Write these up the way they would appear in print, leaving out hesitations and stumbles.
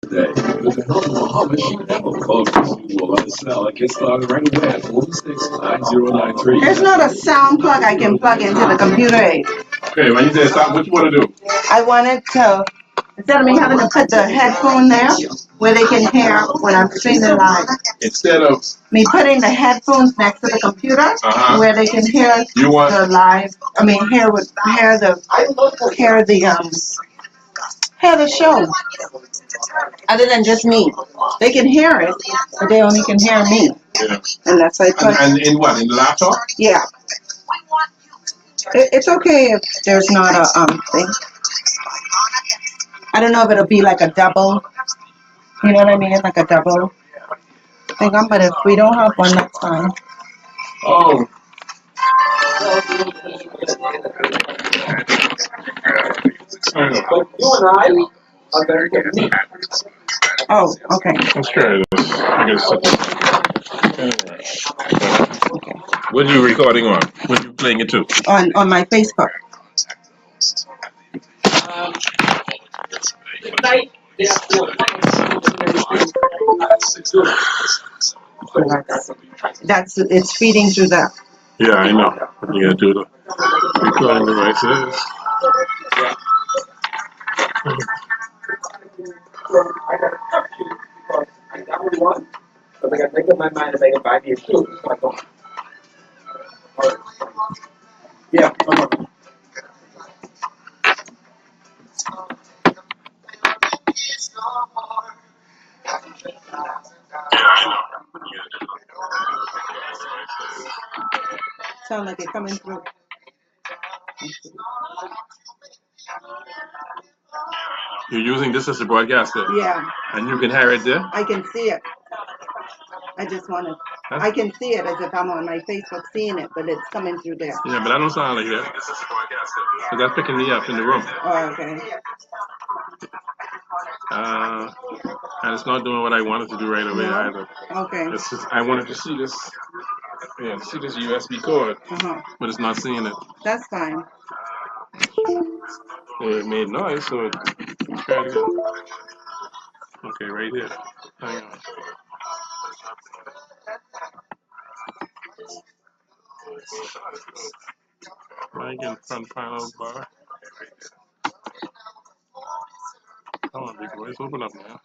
Today, with the help of Muhammad, she never bugs you will let us know. Get started right away at 469093. There's not a sound plug I can plug into the computer aid. Okay, when you say stop, what you want to do? I wanted to, instead of me having to put the headphone there where they can hear when I'm streaming live, Instead of me putting the headphones next to the computer where they can hear you want the live, I mean, hear the show. Other than just me. They can hear it, but they only can hear me. yeah. And that's like, And in what? In the laptop? yeah. It's okay if there's not a thing. I don't know if it'll be like a double, you know what I mean? Like a double thing on, but if we don't have one, that's fine. Oh. You and I are very different. Oh, okay. Let's try this. I guess. Okay. What are you recording on? What are you playing it to? On my Facebook. Tonight, That's it's feeding through that. Yeah, I know. You gotta do the recording devices. I got to talk to you because I got one, but I got to make up my mind if I can buy me a shoe. So I go, yeah, come on. Yeah, I know. Sound like it coming through. You're using this as a broadcaster. Yeah. And you can hear it there? I can see it. I just want to. I can see it as if I'm on my Facebook seeing it, but it's coming through there. Yeah, but I don't sound like that. Because that's picking me up in the room. Oh, okay. And it's not doing what I wanted to do right away either. Okay. It's just, I wanted to see this. Yeah, see this USB cord, but it's not seeing it. That's fine. It made noise, so it tried again. Okay, right here. Hang on. Mic in front panel bar. Come on, big boys, open up now.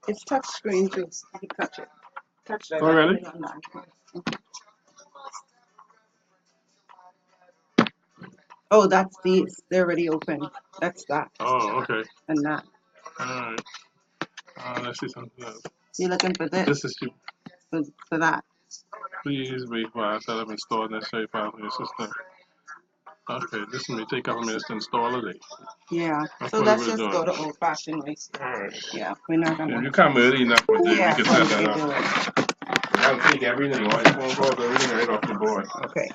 It's touch screen too. You can touch it. Touch that. Oh, really? Oh, that's these. They're already open. That's that. Oh, okay. And that. Alright. Let's see something else. You looking for this? This is you. For that. Please wait while I set up and install necessary files on your system. Okay, this may take a couple minutes to install it. Yeah. That's So what let's we're just doing. go to old fashioned way. Alright. Yeah, we're not gonna. If you come early enough with it, Yeah, we can set that we up. do it. I'll take everything, all your phone calls, everything right off the board. Okay.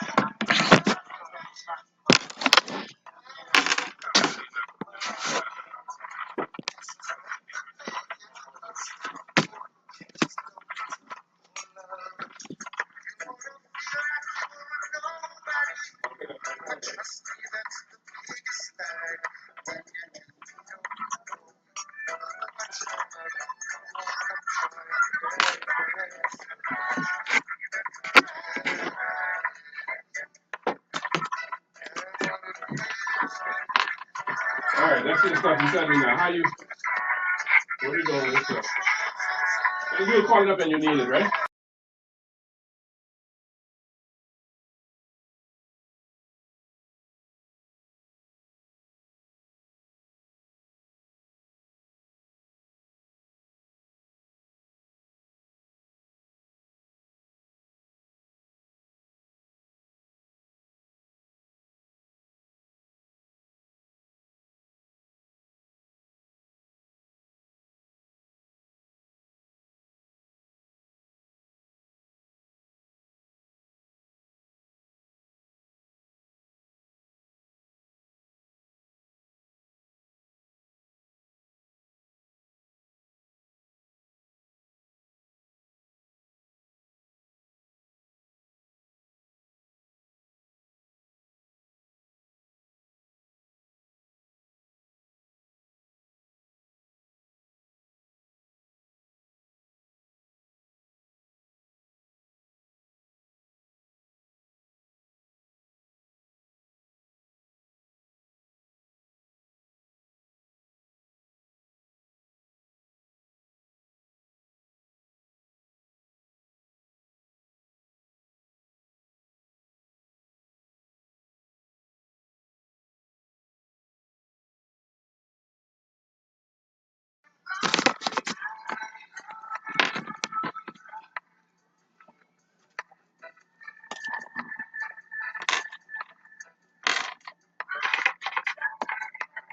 Alright, let's see the stuff you sent me now. What are you doing with this stuff? And you'll call it up and you need it, right?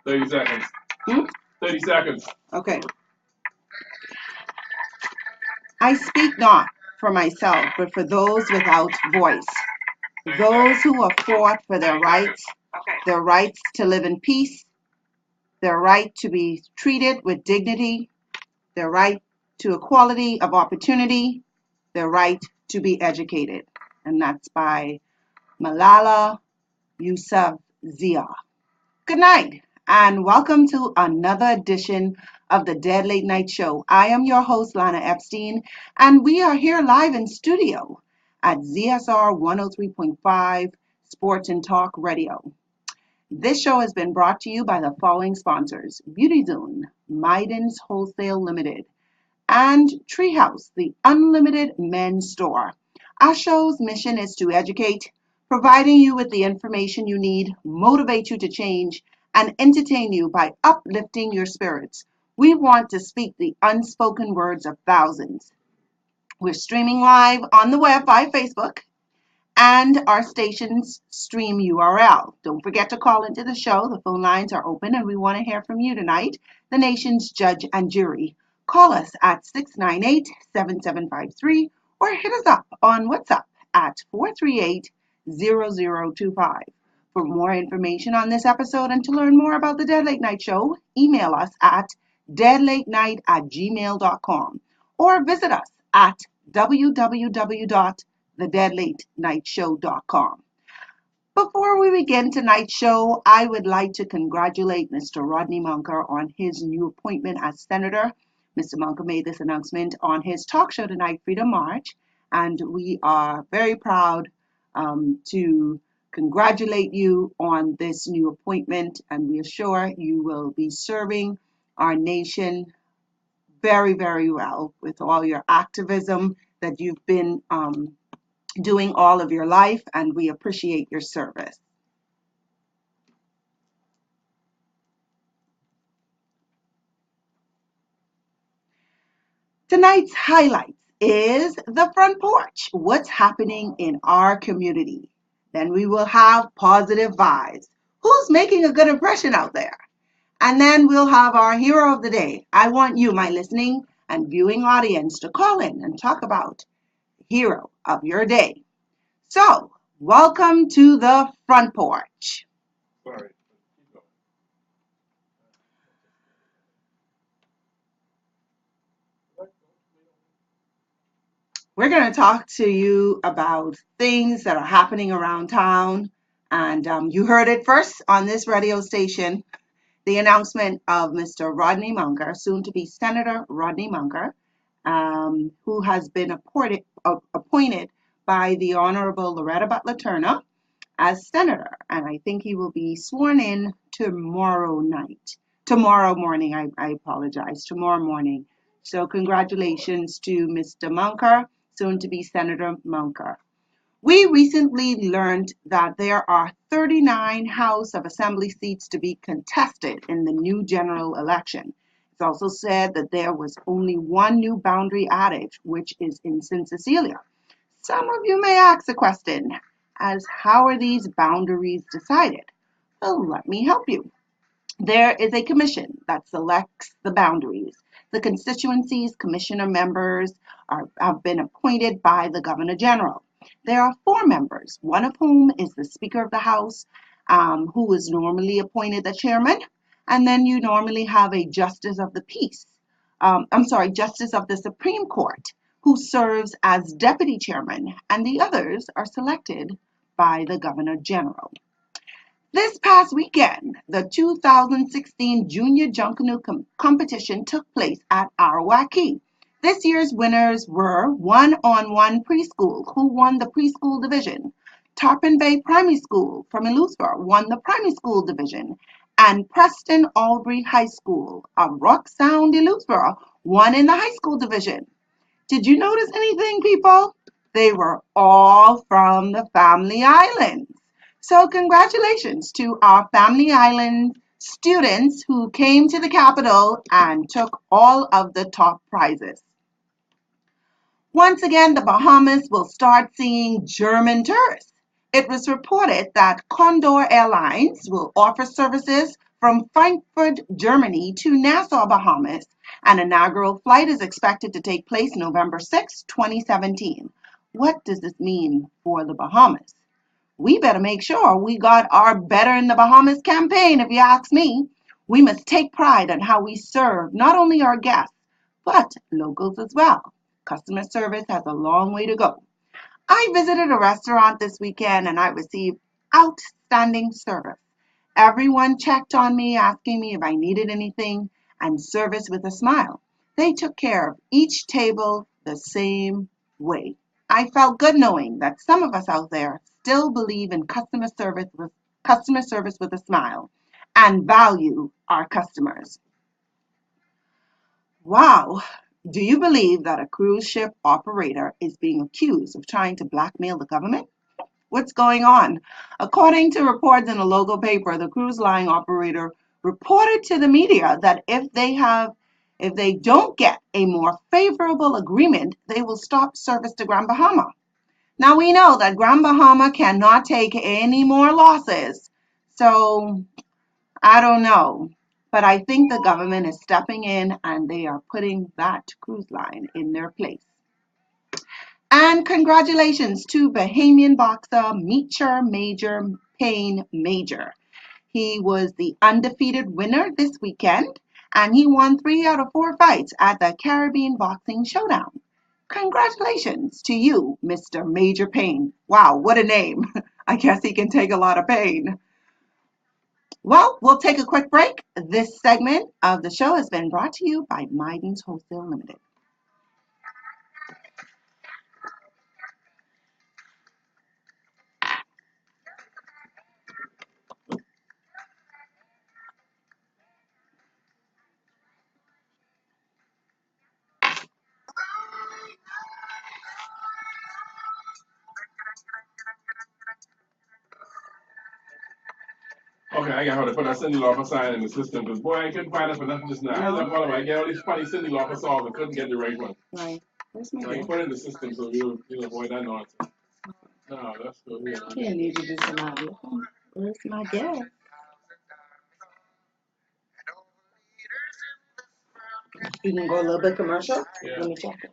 30 seconds. 30 seconds. Okay. I speak not for myself, but for those without voice, those who have fought for their rights to live in peace, their right to be treated with dignity, their right to equality of opportunity, their right to be educated. And that's by Malala Yousafzai. Good night, and welcome to another edition of the Dead Late Night Show. I am your host, Lana Epstein, and we are here live in studio at ZSR 103.5 Sports and Talk Radio. This show has been brought to you by the following sponsors: Beauty Zone, Maiden's Wholesale Limited, and Treehouse, the unlimited men's store. Our show's mission is to educate, providing you with the information you need, motivate you to change, and entertain you by uplifting your spirits. We want to speak the unspoken words of thousands. We're streaming live on the web by Facebook and our station's stream URL. Don't forget to call into the show. The phone lines are open and we want to hear from you tonight, the nation's judge and jury. Call us at 698-7753 or hit us up on WhatsApp at 438-0025. For more information on this episode and to learn more about the Dead Late Night Show, email us at deadlatenight@gmail.com or visit us at www.thedeadlatenightshow.com. Before we begin tonight's show, I would like to congratulate Mr. Rodney Munker on his new appointment as Senator. Mr. Munker made this announcement on his talk show tonight, Freedom March, and we are very proud to congratulate you on this new appointment, and we are sure you will be serving our nation very, very well with all your activism that you've been doing all of your life, and we appreciate your service. Tonight's highlights is the front porch, what's happening in our community. Then we will have positive vibes. Who's making a good impression out there? And then we'll have our hero of the day. I want you, my listening and viewing audience, to call in and talk about hero of your day. So, welcome to the front porch. Sorry. We're going to talk to you about things that are happening around town. And you heard it first on this radio station, the announcement of Mr. Rodney Munker, soon to be Senator Rodney Munker, who has been appointed by the Honorable Loretta Butler Turner as Senator. And I think he will be sworn in tomorrow morning, I apologize, tomorrow morning. So congratulations to Mr. Munker, soon to be Senator Munker. We recently learned that there are 39 House of Assembly seats to be contested in the new general election. It's also said that there was only one new boundary added, which is in St. Cecilia. Some of you may ask the question, as how are these boundaries decided? Well, let me help you. There is a commission that selects the boundaries. The constituencies' commissioner members have been appointed by the Governor General. There are 4 members, one of whom is the Speaker of the House, who is normally appointed the chairman, and then you normally have a Justice of the Peace. Justice of the Supreme Court, who serves as deputy chairman, and the others are selected by the Governor General. This past weekend, the 2016 Junior Junkanoo competition took place at Arawaki. This year's winners were One-on-One Preschool, who won the preschool division. Tarpon Bay Primary School from Eleuthera won the primary school division. And Preston Albury High School of Rock Sound, Eleuthera won in the high school division. Did you notice anything, people? They were all from the Family Islands. So congratulations to our Family Island students who came to the capital and took all of the top prizes. Once again, the Bahamas will start seeing German tourists. It was reported that Condor Airlines will offer services from Frankfurt, Germany to Nassau, Bahamas. An inaugural flight is expected to take place November 6, 2017. What does this mean for the Bahamas? We better make sure we got our Better in the Bahamas campaign, if you ask me. We must take pride in how we serve not only our guests, but locals as well. Customer service has a long way to go. I visited a restaurant this weekend and I received outstanding service. Everyone checked on me, asking me if I needed anything, and service with a smile. They took care of each table the same way. I felt good knowing that some of us out there still believe in customer service with a smile and value our customers. Wow. Do you believe that a cruise ship operator is being accused of trying to blackmail the government? What's going on? According to reports in a local paper, the cruise line operator reported to the media that if they don't get a more favorable agreement, they will stop service to Grand Bahama. Now we know that Grand Bahama cannot take any more losses. So I don't know. But I think the government is stepping in and they are putting that cruise line in their place. And congratulations to Bahamian boxer Major Payne Major. He was the undefeated winner this weekend, and he won 3 out of 4 fights at the Caribbean Boxing Showdown. Congratulations to you, Mr. Major Payne. Wow, what a name. I guess he can take a lot of pain. Well, we'll take a quick break. This segment of the show has been brought to you by Miden's Wholesale Limited. Okay, I got her to put that Cindy Lauper sign in the system because boy, I couldn't find it for nothing just now. I left all of it. I get all these funny Cindy Lauper songs and couldn't get the right one. Right. Where's my So I can put it in the system so you'll avoid that nonsense. No, that's good. You need to do some audio. Where's my guest? You can go a little bit commercial? Yeah. Let me check it.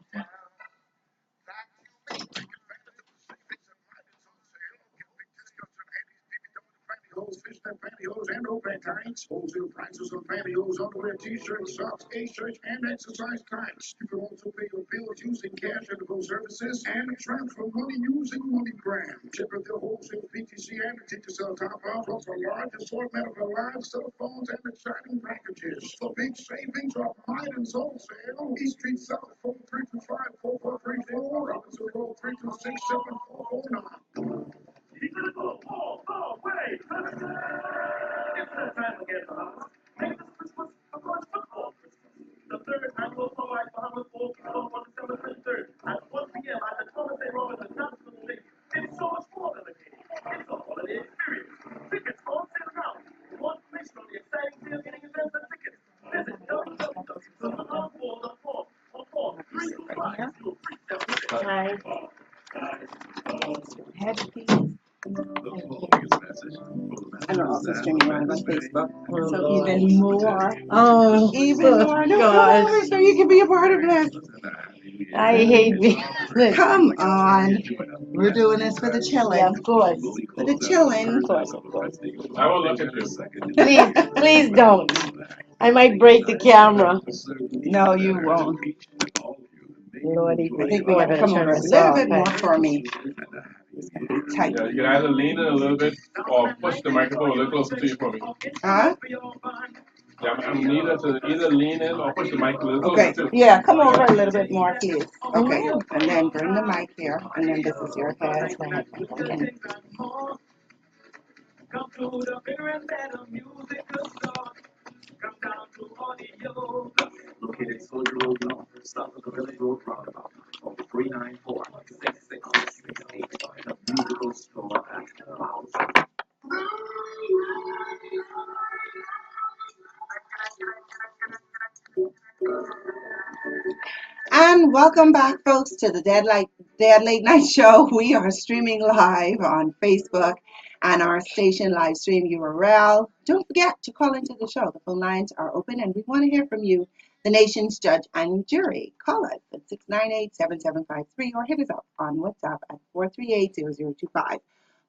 Fishnet pantyhose and open tights. Wholesale prices on pantyhose, underwear, t-shirts, socks, A-shirts, and exercise tights. You can also pay your bills using cash at those services and transfer money using MoneyGram. Ship with their wholesale PTC and Digicel top-off, plus a large assortment of live cell phones and exciting packages. For big savings off Miden's Wholesale, East Street South, 4325-4434, Robinson Road, 326-7449. Oh, wait! It's that time again, Bahamas. Make this Christmas a college football Christmas. The third annual Sunlight Bahamas Bowl kicks off on December 23rd at 1 p.m. at the Thomas A. Robinson National Lake. It's so much more than a game. It's a holiday experience. Tickets on sale now. For more information on the exciting tailgating events and tickets, visit www.bahamasbowl.com or call 325-0376. Hi. I don't know if it's streaming live on Facebook. So even more. Oh, Even more. No, come over so you can be a part of this. I hate being. Come on. We're doing this for the chillin'. Yeah, of course. For the chillin'. Of course, of course. I will look at you. Please don't. I might break the camera. No, you won't. Lordy, I think we gotta come over a little bit more for me. Tight. Yeah, you can either lean in a little bit or push the microphone a little closer to you for me. Huh? Yeah, I'm neither to either lean in or push the mic a little closer Okay. too. Yeah, come over a little bit more, please. Okay. And then bring the mic here. And then this is your head. And Come to the bigger and better musical store. Come down to audio. Located Soldier Road North, south of the Village Road roundabout, call 394-6668. The musical store at the house. And welcome back, folks, to the Dead Late Night Show. We are streaming live on Facebook and our station live stream URL. Don't forget to call into the show. The phone lines are open and we want to hear from you, the nation's judge and jury. Call us at 698-7753 or hit us up on WhatsApp at 438-0025.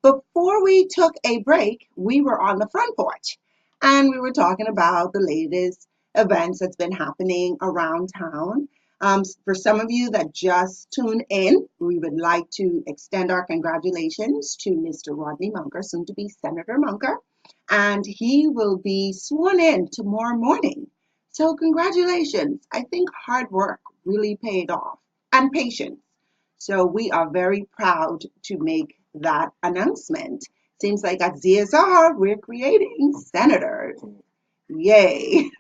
Before we took a break, we were on the front porch and we were talking about the latest events that's been happening around town. For some of you that just tuned in, we would like to extend our congratulations to Mr. Rodney Munker, soon to be Senator Munker, and he will be sworn in tomorrow morning. So congratulations. I think hard work really paid off and patience. So we are very proud to make that announcement. Seems like at ZSR, we're creating senators. Yay.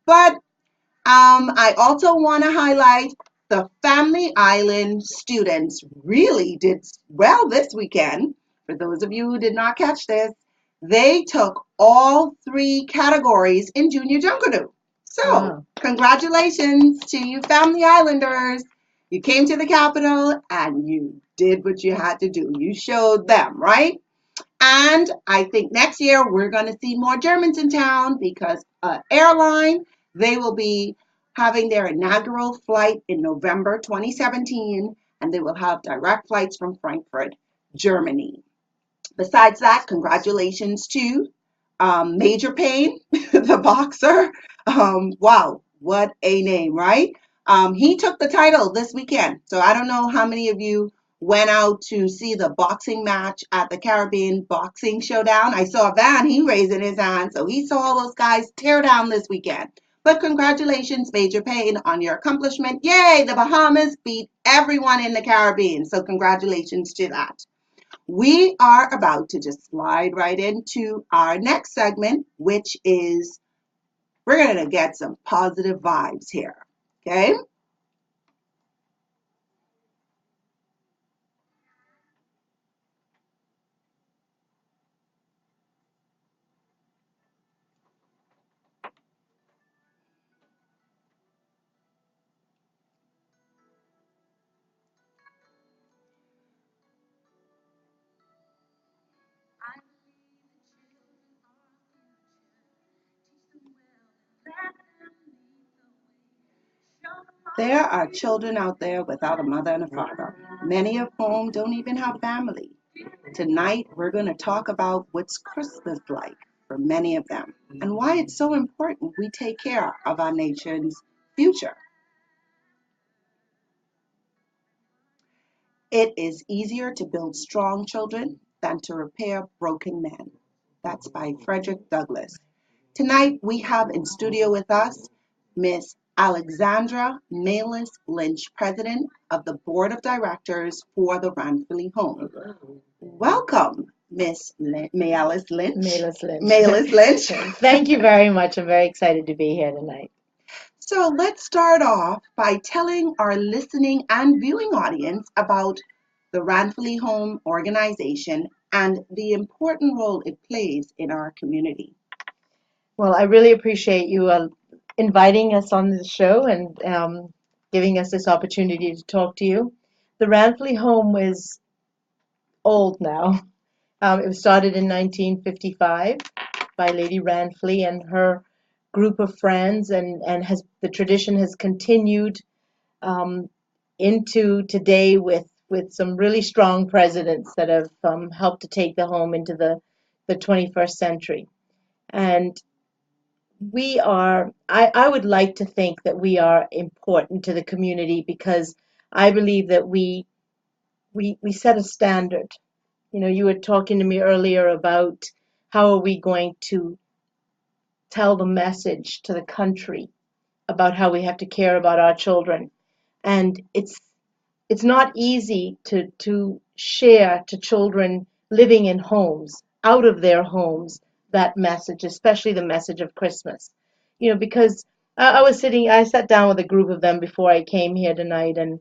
But I also want to highlight the Family Island students really did well this weekend. For those of you who did not catch this, they took all 3 categories in Junior Junkanoo. So, Wow. congratulations to you Family Islanders. You came to the Capitol and you did what you had to do. You showed them, right? And I think next year we're going to see more Germans in town because airline, they will be having their inaugural flight in November 2017, and they will have direct flights from Frankfurt, Germany. Besides that, congratulations to Major Payne, the boxer. Wow, what a name, right? He took the title this weekend. So I don't know how many of you went out to see the boxing match at the Caribbean Boxing Showdown. I saw Van, he raising his hand. So he saw all those guys tear down this weekend. But congratulations, Major Payne, on your accomplishment. Yay, the Bahamas beat everyone in the Caribbean. So congratulations to that. We are about to just slide right into our next segment, which is we're going to get some positive vibes here. Okay? There are children out there without a mother and a father, many of whom don't even have family. Tonight, we're going to talk about what's Christmas like for many of them and why it's so important we take care of our nation's future. It is easier to build strong children than to repair broken men. That's by Frederick Douglass. Tonight we have in studio with us Miss Alexandra Malis Lynch, President of the Board of Directors for the Ranfilly Home. Welcome, Miss Malis Lynch. Malis Lynch. Malis Lynch. Thank you very much. I'm very excited to be here tonight. So let's start off by telling our listening and viewing audience about the Ranfilly Home organization and the important role it plays in our community. Well, I really appreciate you inviting us on the show and giving us this opportunity to talk to you. The Ranfilly Home is old now. It was started in 1955 by Lady Ranfilly and her group of friends, and the tradition has continued um, into today with some really strong presidents that have helped to take the home into the 21st century. And I would like to think that we are important to the community because I believe that we set a standard. You know, you were talking to me earlier about how are we going to tell the message to the country about how we have to care about our children. And it's not easy to share to children living in homes, out of their homes, that message, especially the message of Christmas. You know, because I sat down with a group of them before I came here tonight, and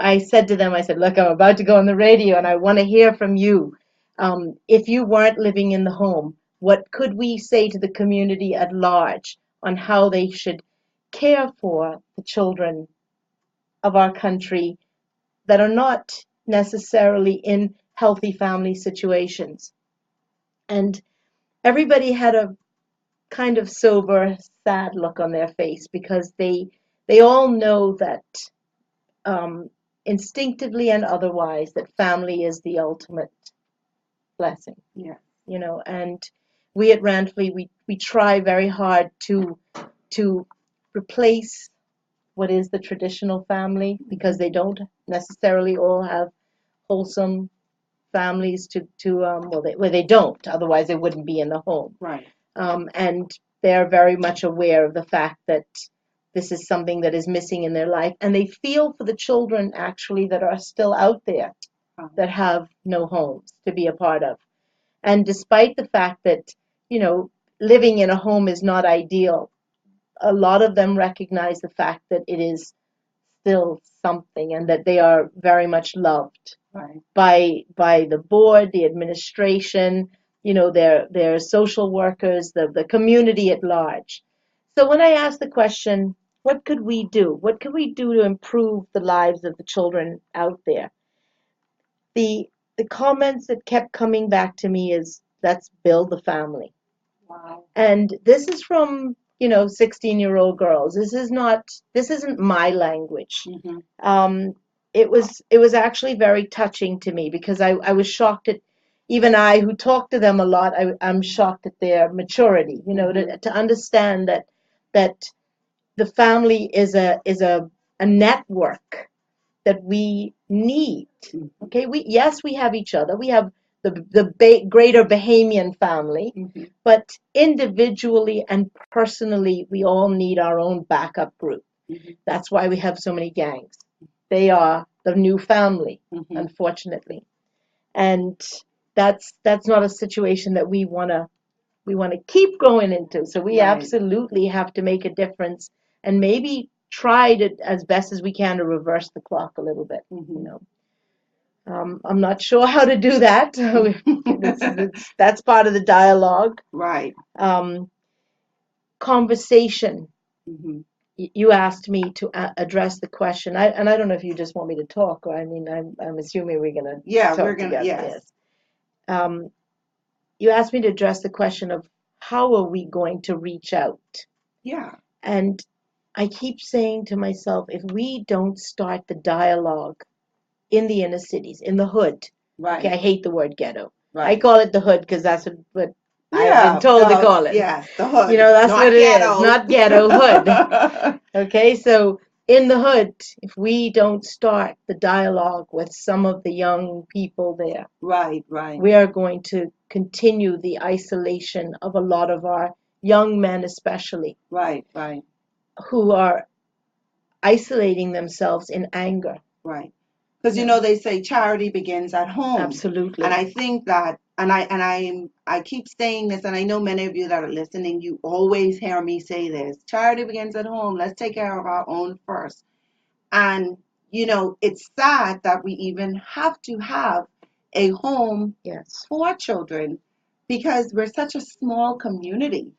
I said to them, I said, look, I'm about to go on the radio, and I want to hear from you. If you weren't living in the home, what could we say to the community at large on how they should care for the children of our country that are not necessarily in healthy family situations. And everybody had a kind of sober, sad look on their face because they all know that um, instinctively and otherwise that family is the ultimate blessing. Yeah. You know, and we at Ranfleet, we try very hard to replace what is the traditional family because they don't necessarily all have wholesome families well they don't, otherwise they wouldn't be in the home. Right. And they're very much aware of the fact that this is something that is missing in their life, and they feel for the children actually that are still out there that have no homes to be a part of. And despite the fact that, you know, living in a home is not ideal, a lot of them recognize the fact that it is still something and that they are very much loved Right. by the board, the administration, you know, their social workers, the community at large. So when I asked the question, what could we do? What could we do to improve the lives of the children out there? The comments that kept coming back to me is, let's build the family. Wow. And this is from, you know, 16-year-old girls. This isn't my language. Mm-hmm. It was actually very touching to me because I was shocked at, even I who talk to them a lot, I'm shocked at their maturity, you know, to understand that the family is a network that we need. Okay, we have each other. We have the greater Bahamian family, but individually and personally, we all need our own backup group. That's why we have so many gangs. They are the new family, unfortunately, and that's not a situation that we want to keep going into. So we Right. absolutely have to make a difference and maybe try to, as best as we can, to reverse the clock a little bit. You know, I'm not sure how to do that. That's part of the dialogue. Right. Conversation. Mm-hmm. You asked me to address the question, and I don't know if you just want me to talk, or I mean, I'm assuming we're gonna Yeah, talk we're gonna. together. Yes. Um, you asked me to address the question of how are we going to reach out, Yeah. and I keep saying to myself, if we don't start the dialogue in the inner cities, in the hood. Right. Okay, I hate the word ghetto. Right. I call it the hood because that's what I've Yeah. been told to call it. Yes, the hood. You know, that's Not what it ghetto. is, not ghetto, hood. Okay, so in the hood, if we don't start the dialogue with some of the young people there, Right. Right. we are going to continue the isolation of a lot of our young men, especially, Right. Right. who are isolating themselves in anger. Right. Because you know they say charity begins at home. Absolutely. And I think that, I keep saying this, and I know many of you that are listening, you always hear me say this: charity begins at home. Let's take care of our own first. And you know, it's sad that we even have to have a home Yes. for children because we're such a small community.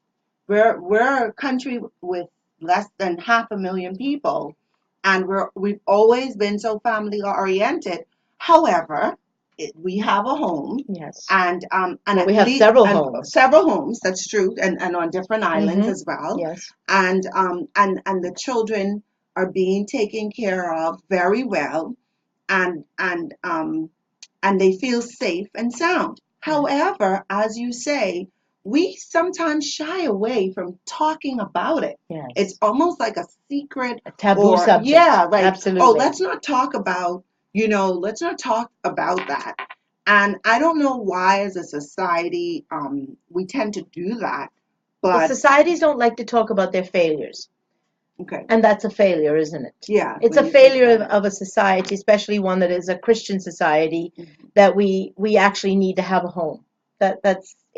We're a country with less than 500,000 people, and we've always been so family oriented. However, we have a home, Yes. and But at we have least several homes. several homes. That's true, and on different islands as well. Yes. And the children are being taken care of very well, and they feel safe and sound. However, as you say, we sometimes shy away from talking about it. Yes. It's almost like a secret, A taboo subject. yeah, like, Absolutely. oh, let's not talk about, let's not talk about that. And I don't know why, as a society, we tend to do that. Well, But societies don't like to talk about their failures. okay, And that's a failure, isn't it? yeah, It's when a you say failure that. of a society, especially one that is a Christian society, that we actually need to have a home.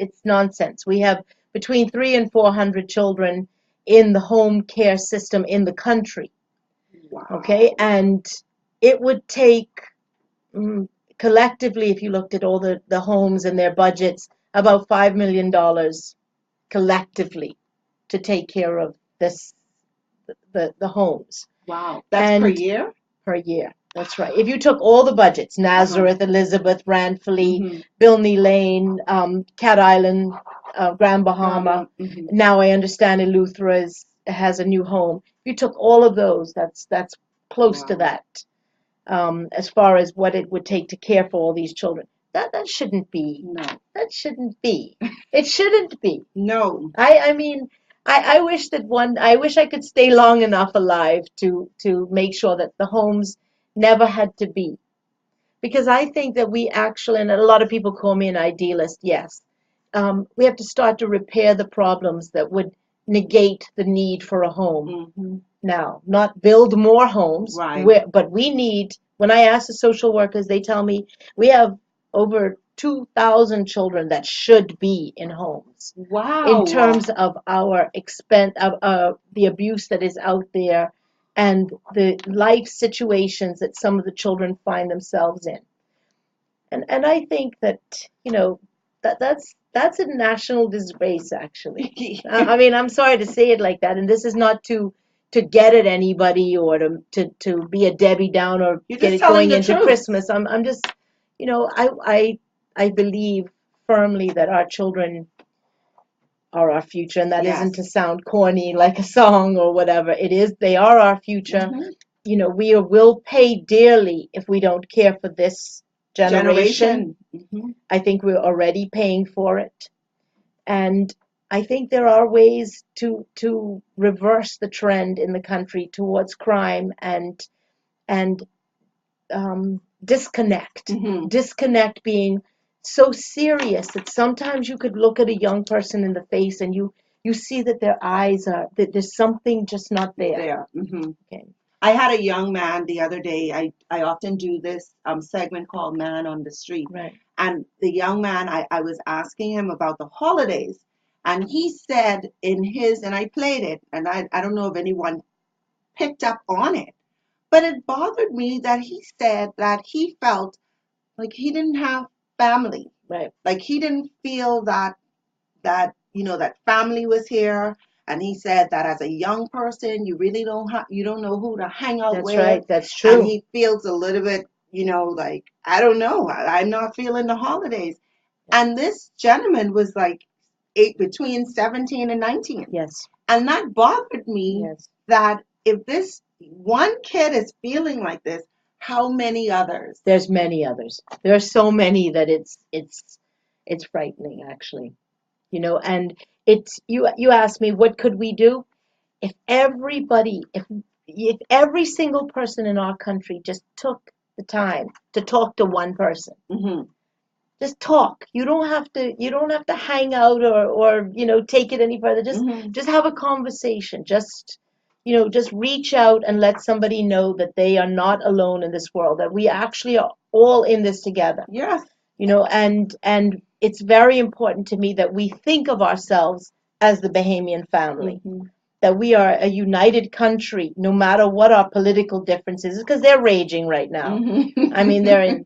It's nonsense. We have between 300 and 400 children in the home care system in the country. Wow. Okay, and it would take collectively, if you looked at all the homes and their budgets, about $5 million collectively to take care of the homes. Wow, that's per year? Per year. That's right. If you took all the budgets, Nazareth, Elizabeth, Ranfilly, Mhm. Bilney Lane, Cat Island, Grand Bahama, Mhm. now I understand Eleuthera has a new home. If you took all of those, that's close to Wow. that, as far as what it would take to care for all these children. That shouldn't be. No. That shouldn't be. It shouldn't be. No. I mean, I wish that I wish I could stay long enough alive to make sure that the homes never had to be. Because I think that we actually, and a lot of people call me an idealist, yes. We have to start to repair the problems that would negate the need for a home Mhm. now, not build more homes, Right. but we need, when I ask the social workers, they tell me we have over 2,000 children that should be in homes in Wow. terms of our expense of the abuse that is out there and the life situations that some of the children find themselves in. And I think that, you know, that's a national disgrace, actually. I mean, I'm sorry to say it like that, and this is not to get at anybody or to be a Debbie Downer or You're get just it telling going the into truth. Christmas. I'm just, you know, I believe firmly that our children are our future, and that Yes. isn't to sound corny like a song or whatever. It is, they are our future. Mhm. You know, will pay dearly if we don't care for this generation. Mhm. I think we're already paying for it. And I think there are ways to reverse the trend in the country towards crime and disconnect. Mhm. Disconnect being so serious that sometimes you could look at a young person in the face and you see that their eyes are that there's something just not there. There. Mhm. Okay. I had a young man the other day. I often do this segment called Man on the Street. Right. And the young man, I was asking him about the holidays. And he said in his, and I played it, and I don't know if anyone picked up on it, but it bothered me that he said that he felt like he didn't have family. Right. Like he didn't feel that that family was here, and he said that as a young person you really don't know who to hang out That's with. right. That's And true. he feels a little bit like, I don't know, I'm not feeling the holidays. And this gentleman was like between 17 and 19, Yes. and that bothered me. Yes. That if this one kid is feeling like this, how many others? There's many others. There are so many that it's frightening, actually. You know, and it's you asked me what could we do? If everybody, if every single person in our country just took the time to talk to one person, Hmm. just talk. You don't have to hang out or take it any further. Hmm. Just have a conversation. Just reach out and let somebody know that they are not alone in this world, that we actually are all in this together. Yes. And it's very important to me that we think of ourselves as the Bahamian family, Hmm. that we are a united country, no matter what our political differences, because they're raging right now. Hmm. I mean, they're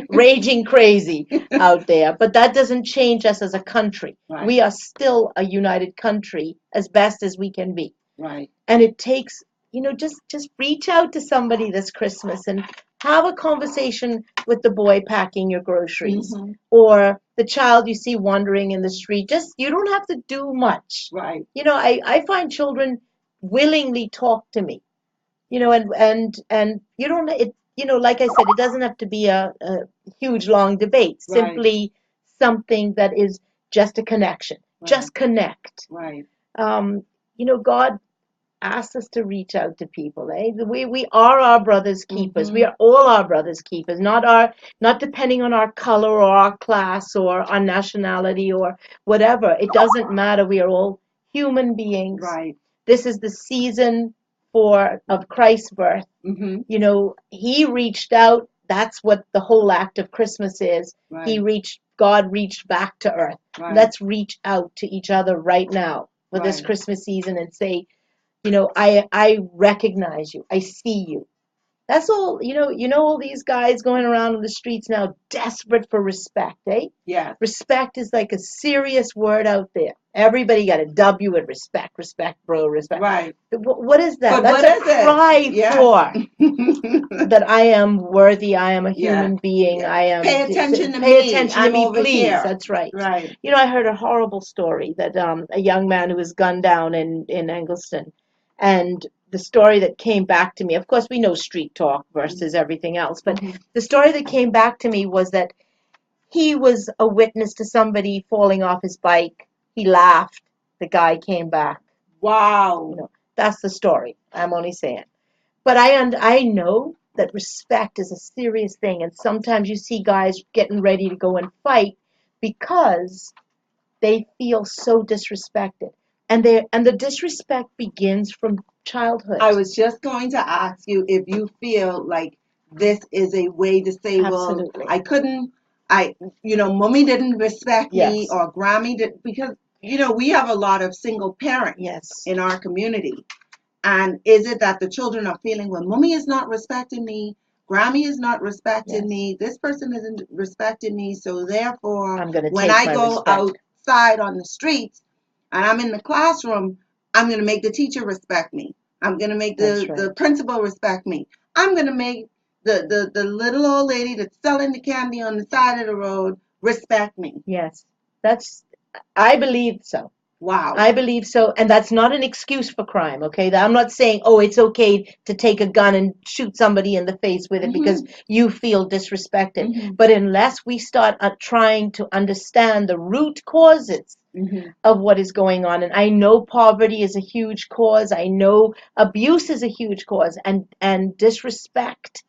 raging crazy out there, but that doesn't change us as a country. Right. We are still a united country as best as we can be. Right. And it takes, just reach out to somebody this Christmas and have a conversation with the boy packing your groceries Hmm. or the child you see wandering in the street. You don't have to do much. Right. I find children willingly talk to me, and you don't, like I said, it doesn't have to be a huge long debate, Right. simply something that is just a connection. Right. Just connect. Right. God asked us to reach out to people. We are our brother's keepers. Hmm. We are all our brother's keepers, not depending on our color or our class or our nationality or whatever. It doesn't matter. We are all human beings. Right. This is the season of Christ's birth. Hmm. He reached out. That's what the whole act of Christmas is. Right. God reached back to earth. Right. Let's reach out to each other right now for this Right. Christmas season and say, I recognize you. I see you. That's all. All these guys going around on the streets now desperate for respect, eh? Yes. Respect is like a serious word out there. Everybody got a W with respect, respect, bro, respect. Right. What is that? But That's what a is it? cry Yes. for that I am worthy, I am a Yeah. human being, Yeah. I am. Pay attention to Pay me. attention to I'm me, over please. here. That's right. Right. You know, I heard a horrible story that a young man who was gunned down in Angleston, and the story that came back to me. Of course, we know street talk versus everything else, but Mhm. the story that came back to me was that he was a witness to somebody falling off his bike. He laughed. The guy came back. You Wow. know, that's the story. I'm only saying. But I know that respect is a serious thing, and sometimes you see guys getting ready to go and fight because they feel so disrespected, and the disrespect begins from childhood. I was just going to ask you if you feel like this is a way to say, well, Absolutely. I couldn't, mommy didn't respect me Yes. or Grammy did, because, we have a lot of single parents Yes. in our community. And is it that the children are feeling, well, mommy is not respecting me, Grammy is not respecting Yes. me, this person isn't respecting me, so therefore, I'm going to when take I my go respect. outside on the streets and I'm in the classroom, I'm going to make the teacher respect me. I'm going to make That's the right. principal respect me. I'm going to make the little old lady that's selling the candy on the side of the road respect me. Yes. I believe so. Wow. I believe so, and that's not an excuse for crime, okay? I'm not saying, oh, it's okay to take a gun and shoot somebody in the face with it because you feel disrespected. Mhm. But unless we start trying to understand the root causes Mhm. of what is going on, and I know poverty is a huge cause, I know abuse is a huge cause, and disrespect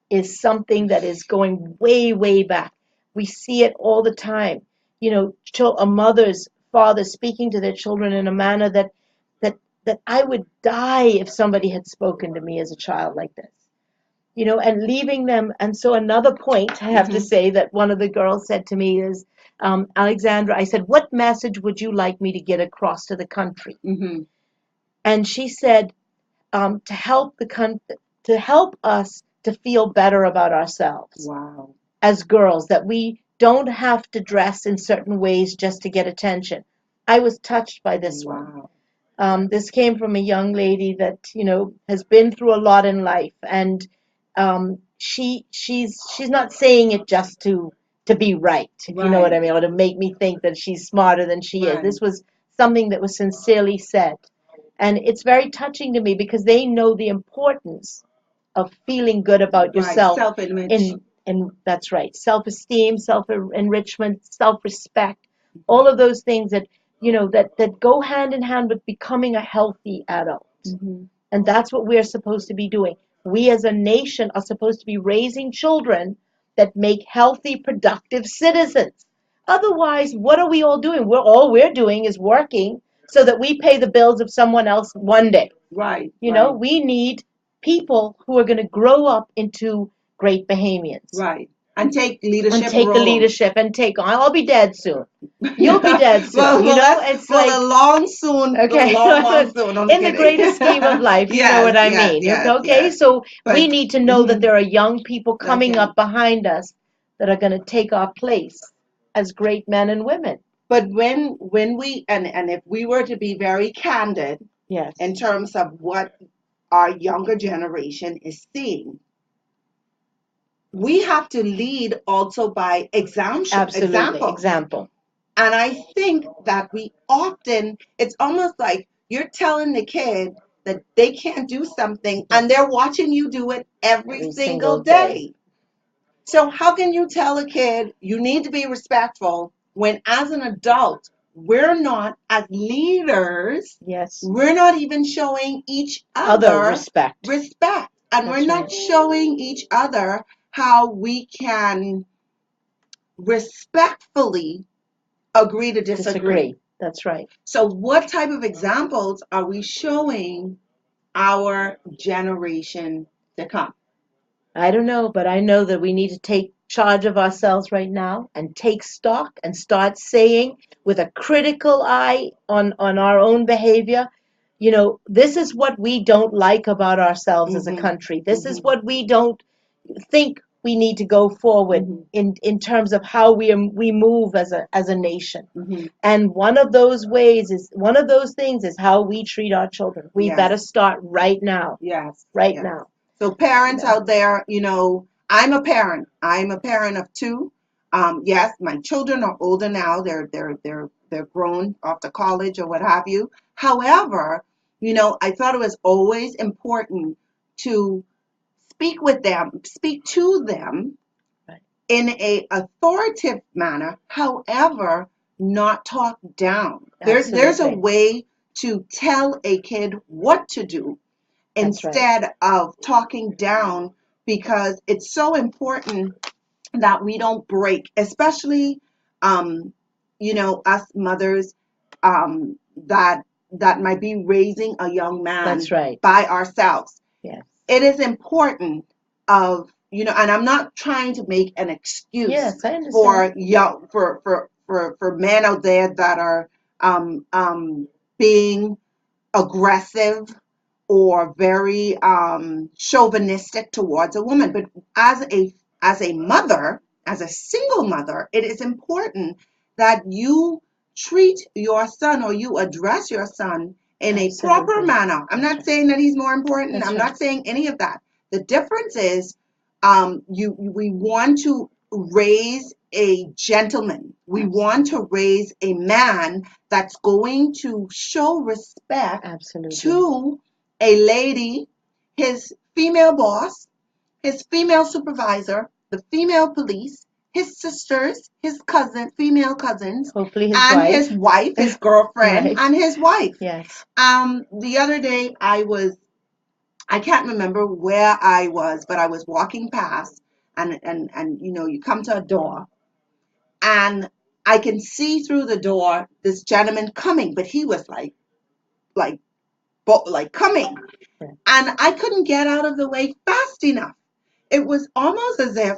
is something that is going way, way back. We see it all the time. You know, a mother's father speaking to their children in a manner that that I would die if somebody had spoken to me as a child like this. You know, and leaving them. And so another point I have to say that one of the girls said to me is, Alexandra, I said, what message would you like me to get across to the country? Mhm. And she said, to help to help us to feel better about ourselves Wow. as girls, that we don't have to dress in certain ways just to get attention. I was touched by this one. Wow. This came from a young lady that has been through a lot in life, and she's not saying it just to be right, if you know what I mean, or to make me think that she's smarter than she is. Right. This was something that was sincerely said, and it's very touching to me because they know the importance of feeling good about Right. yourself. Self-image. In That's right, self-esteem, self-enrichment, self-respect, all of those things that that go hand in hand with becoming a healthy adult. Mhm. And that's what we're supposed to be doing. We as a nation are supposed to be raising children that make healthy, productive citizens. Otherwise, what are we all doing? All we're doing is working so that we pay the bills of someone else one day. Right. We need people who are going to grow up into great Bahamians. Right. And take And leadership take the roles. leadership and take on. I'll be dead soon. You'll be dead soon. It's well, like, the long soon, okay, the long soon. I'm in the kidding. greater scheme of life, you know what I mean. Yes, Okay, yes. so we But need to know that there are young people that coming can. up behind us that are going to take our place as great men and women. But when we and if we were to be very candid Yes, in terms of what our younger generation is seeing, we have to lead also by absolutely. example. Example. And I think that it's almost like you're telling the kid that they can't do something and they're watching you do it every single day. So how can you tell a kid you need to be respectful when as an adult, we're not, as leaders, Yes. we're not even showing each Other other respect. and we're That's not right. showing each other how we can respectfully agree to disagree. That's right. So what type of examples are we showing our generation to come? I don't know, but I know that we need to take charge of ourselves right now and take stock and start saying with a critical eye on our own behavior, this is what we don't like about ourselves as a Mhm. country. This is what we don't think we need to go forward Mhm. in terms of how we move as a nation. Mhm. And one of those things is how we treat our children. We Yes. better start right now, Yes. right Yes. now. So You parents know, out there, I'm a parent. I'm a parent of two. Yes, my children are older now. They're grown off to college or what have you. However, I thought it was always important to speak to them right. in a authoritative manner. However, not talk down. There's a Absolutely. way to tell a kid what to do That's right. instead of talking down, because it's so important that we don't break, especially us mothers that might be raising a young man That's right. by ourselves. Yes. It is important and I'm not trying to make an excuse Yes, I understand. for young for men out there that are being aggressive or very chauvinistic towards a woman. But as a mother, as a single mother, it is important that you treat your son or you address your son in a proper Absolutely. manner. I'm That's not right. saying that he's more important. That's I'm right. not saying any of that. The difference is we want to raise a gentleman. We want to raise a man that's going to show respect Absolutely. to a lady, his female boss, his female supervisor, the female police, his sisters, his female cousins, Hopefully his and wife. his wife, his girlfriend, Right. and his wife. Yes. The other day I can't remember where I was, but I was walking past, and you come to a door, and I can see through the door this gentleman coming, but he was like coming, Right. and I couldn't get out of the way fast enough. It was almost as if,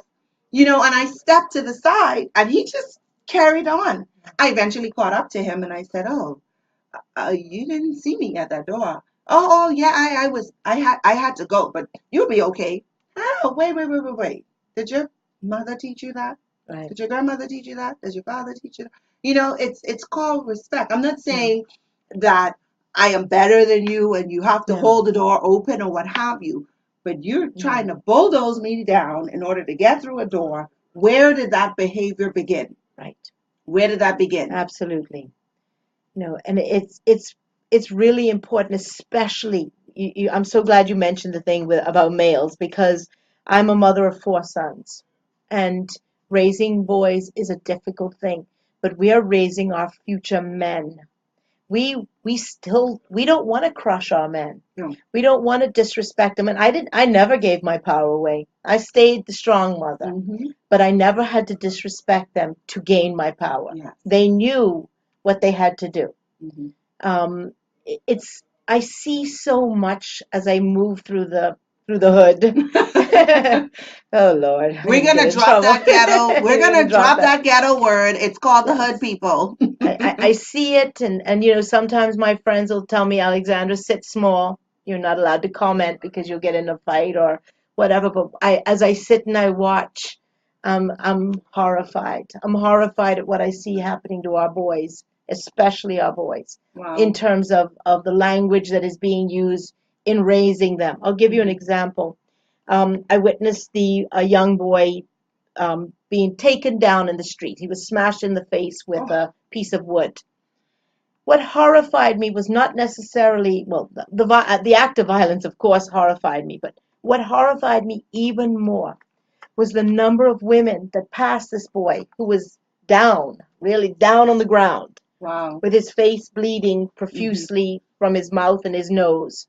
and I stepped to the side, and he just carried on. I eventually caught up to him, and I said, "Oh, you didn't see me at that door." Oh, yeah, I had to go, but you'll be okay. Oh, wait. Did your mother teach you that? Right. Did your grandmother teach you that? Does your father teach you that? It's called respect. I'm not No. saying that I am better than you and you have to No. hold the door open or what have you, but you're trying to bulldoze me down in order to get through a door. Where did that behavior begin? Right. Where did that begin? Absolutely. No, and it's really important, especially I'm so glad you mentioned the thing about males, because I'm a mother of 4 sons, and raising boys is a difficult thing, but we are raising our future men. We don't want to crush our men. No. We don't want to disrespect them. And I never gave my power away. I stayed the strong mother, Mm-hmm. but I never had to disrespect them to gain my power. Yes. They knew what they had to do. Mm-hmm. Um, I see so much as I move through the hood. Oh Lord, I'm We're gonna get gonna in drop trouble. that ghetto. We're You're gonna gonna drop drop that. that ghetto word. It's called the hood Yes. people. I see it, and sometimes my friends will tell me, Alexandra, sit small. You're not allowed to comment because you'll get in a fight or whatever. But as I sit and I watch, I'm horrified. I'm horrified at what I see happening to our boys, especially our boys, in Wow. terms of the language that is being used in raising them. I'll give you an example. I witnessed a young boy being taken down in the street. He was smashed in the face with a piece of wood. What horrified me was not necessarily, well, the act of violence, of course, horrified me, but what horrified me even more was the number of women that passed this boy who was down, really down on the ground, Wow. with his face bleeding Mm-hmm. profusely from his mouth and his nose,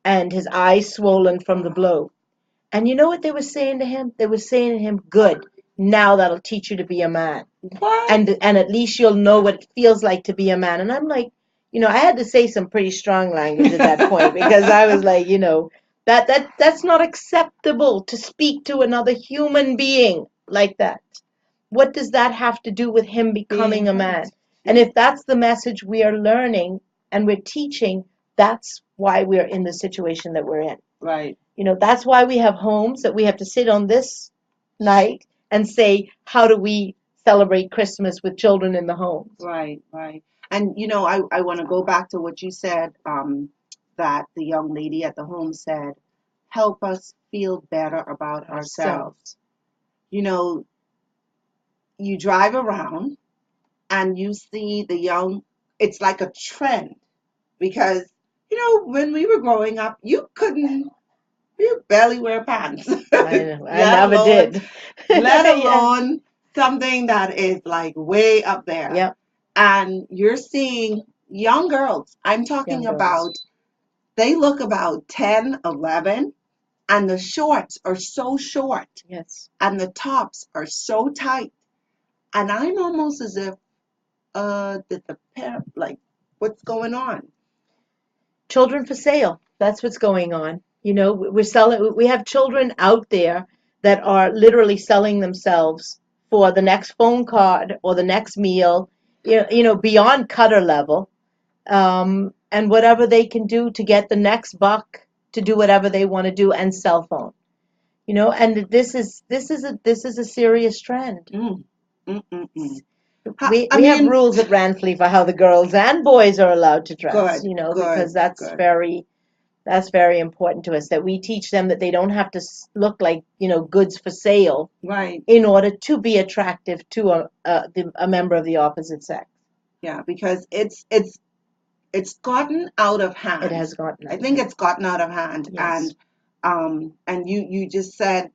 and his eyes swollen from the blow. And you know what they were saying to him? They were saying to him, "Good, now that'll teach you to be a man. What? And at least you'll know what it feels like to be a man." And I'm like, I had to say some pretty strong language at that point, because I was like, that's not acceptable to speak to another human being like that. What does that have to do with him becoming a man? And if that's the message we are learning and we're teaching, that's why we're in the situation that we're in. Right. That's why we have homes, that we have to sit on this night and say, how do we celebrate Christmas with children in the homes? Right, right. And I want to go back to what you said, that the young lady at the home said, help us feel better about ourselves. You know, you drive around and you see it's like a trend because, when we were growing up, you barely wear pants, I let never alone, did. let Yeah. alone something that is like way up there. Yep. And you're seeing young girls, I'm talking Young girls. about, they look about 10, 11, and the shorts are so short Yes. and the tops are so tight. And I'm almost as if, did the pair, like, what's going on? Children for sale. That's what's going on. We're selling, we have children out there that are literally selling themselves for the next phone card or the next meal, beyond cutter level, and whatever they can do to get the next buck to do whatever they want to do, and cell phone. And this is a serious trend. Mm, mm, mm, mm. I We have mean, rules at Ranfleet for how the girls and boys are allowed to dress, good, because good, good. that's very important to us, that we teach them that they don't have to look like, goods for sale Right. in order to be attractive to a member of the opposite sex. Yeah, because it's gotten out of hand. It has gotten out I of think hand. it's gotten out of hand. Yes. And you just said,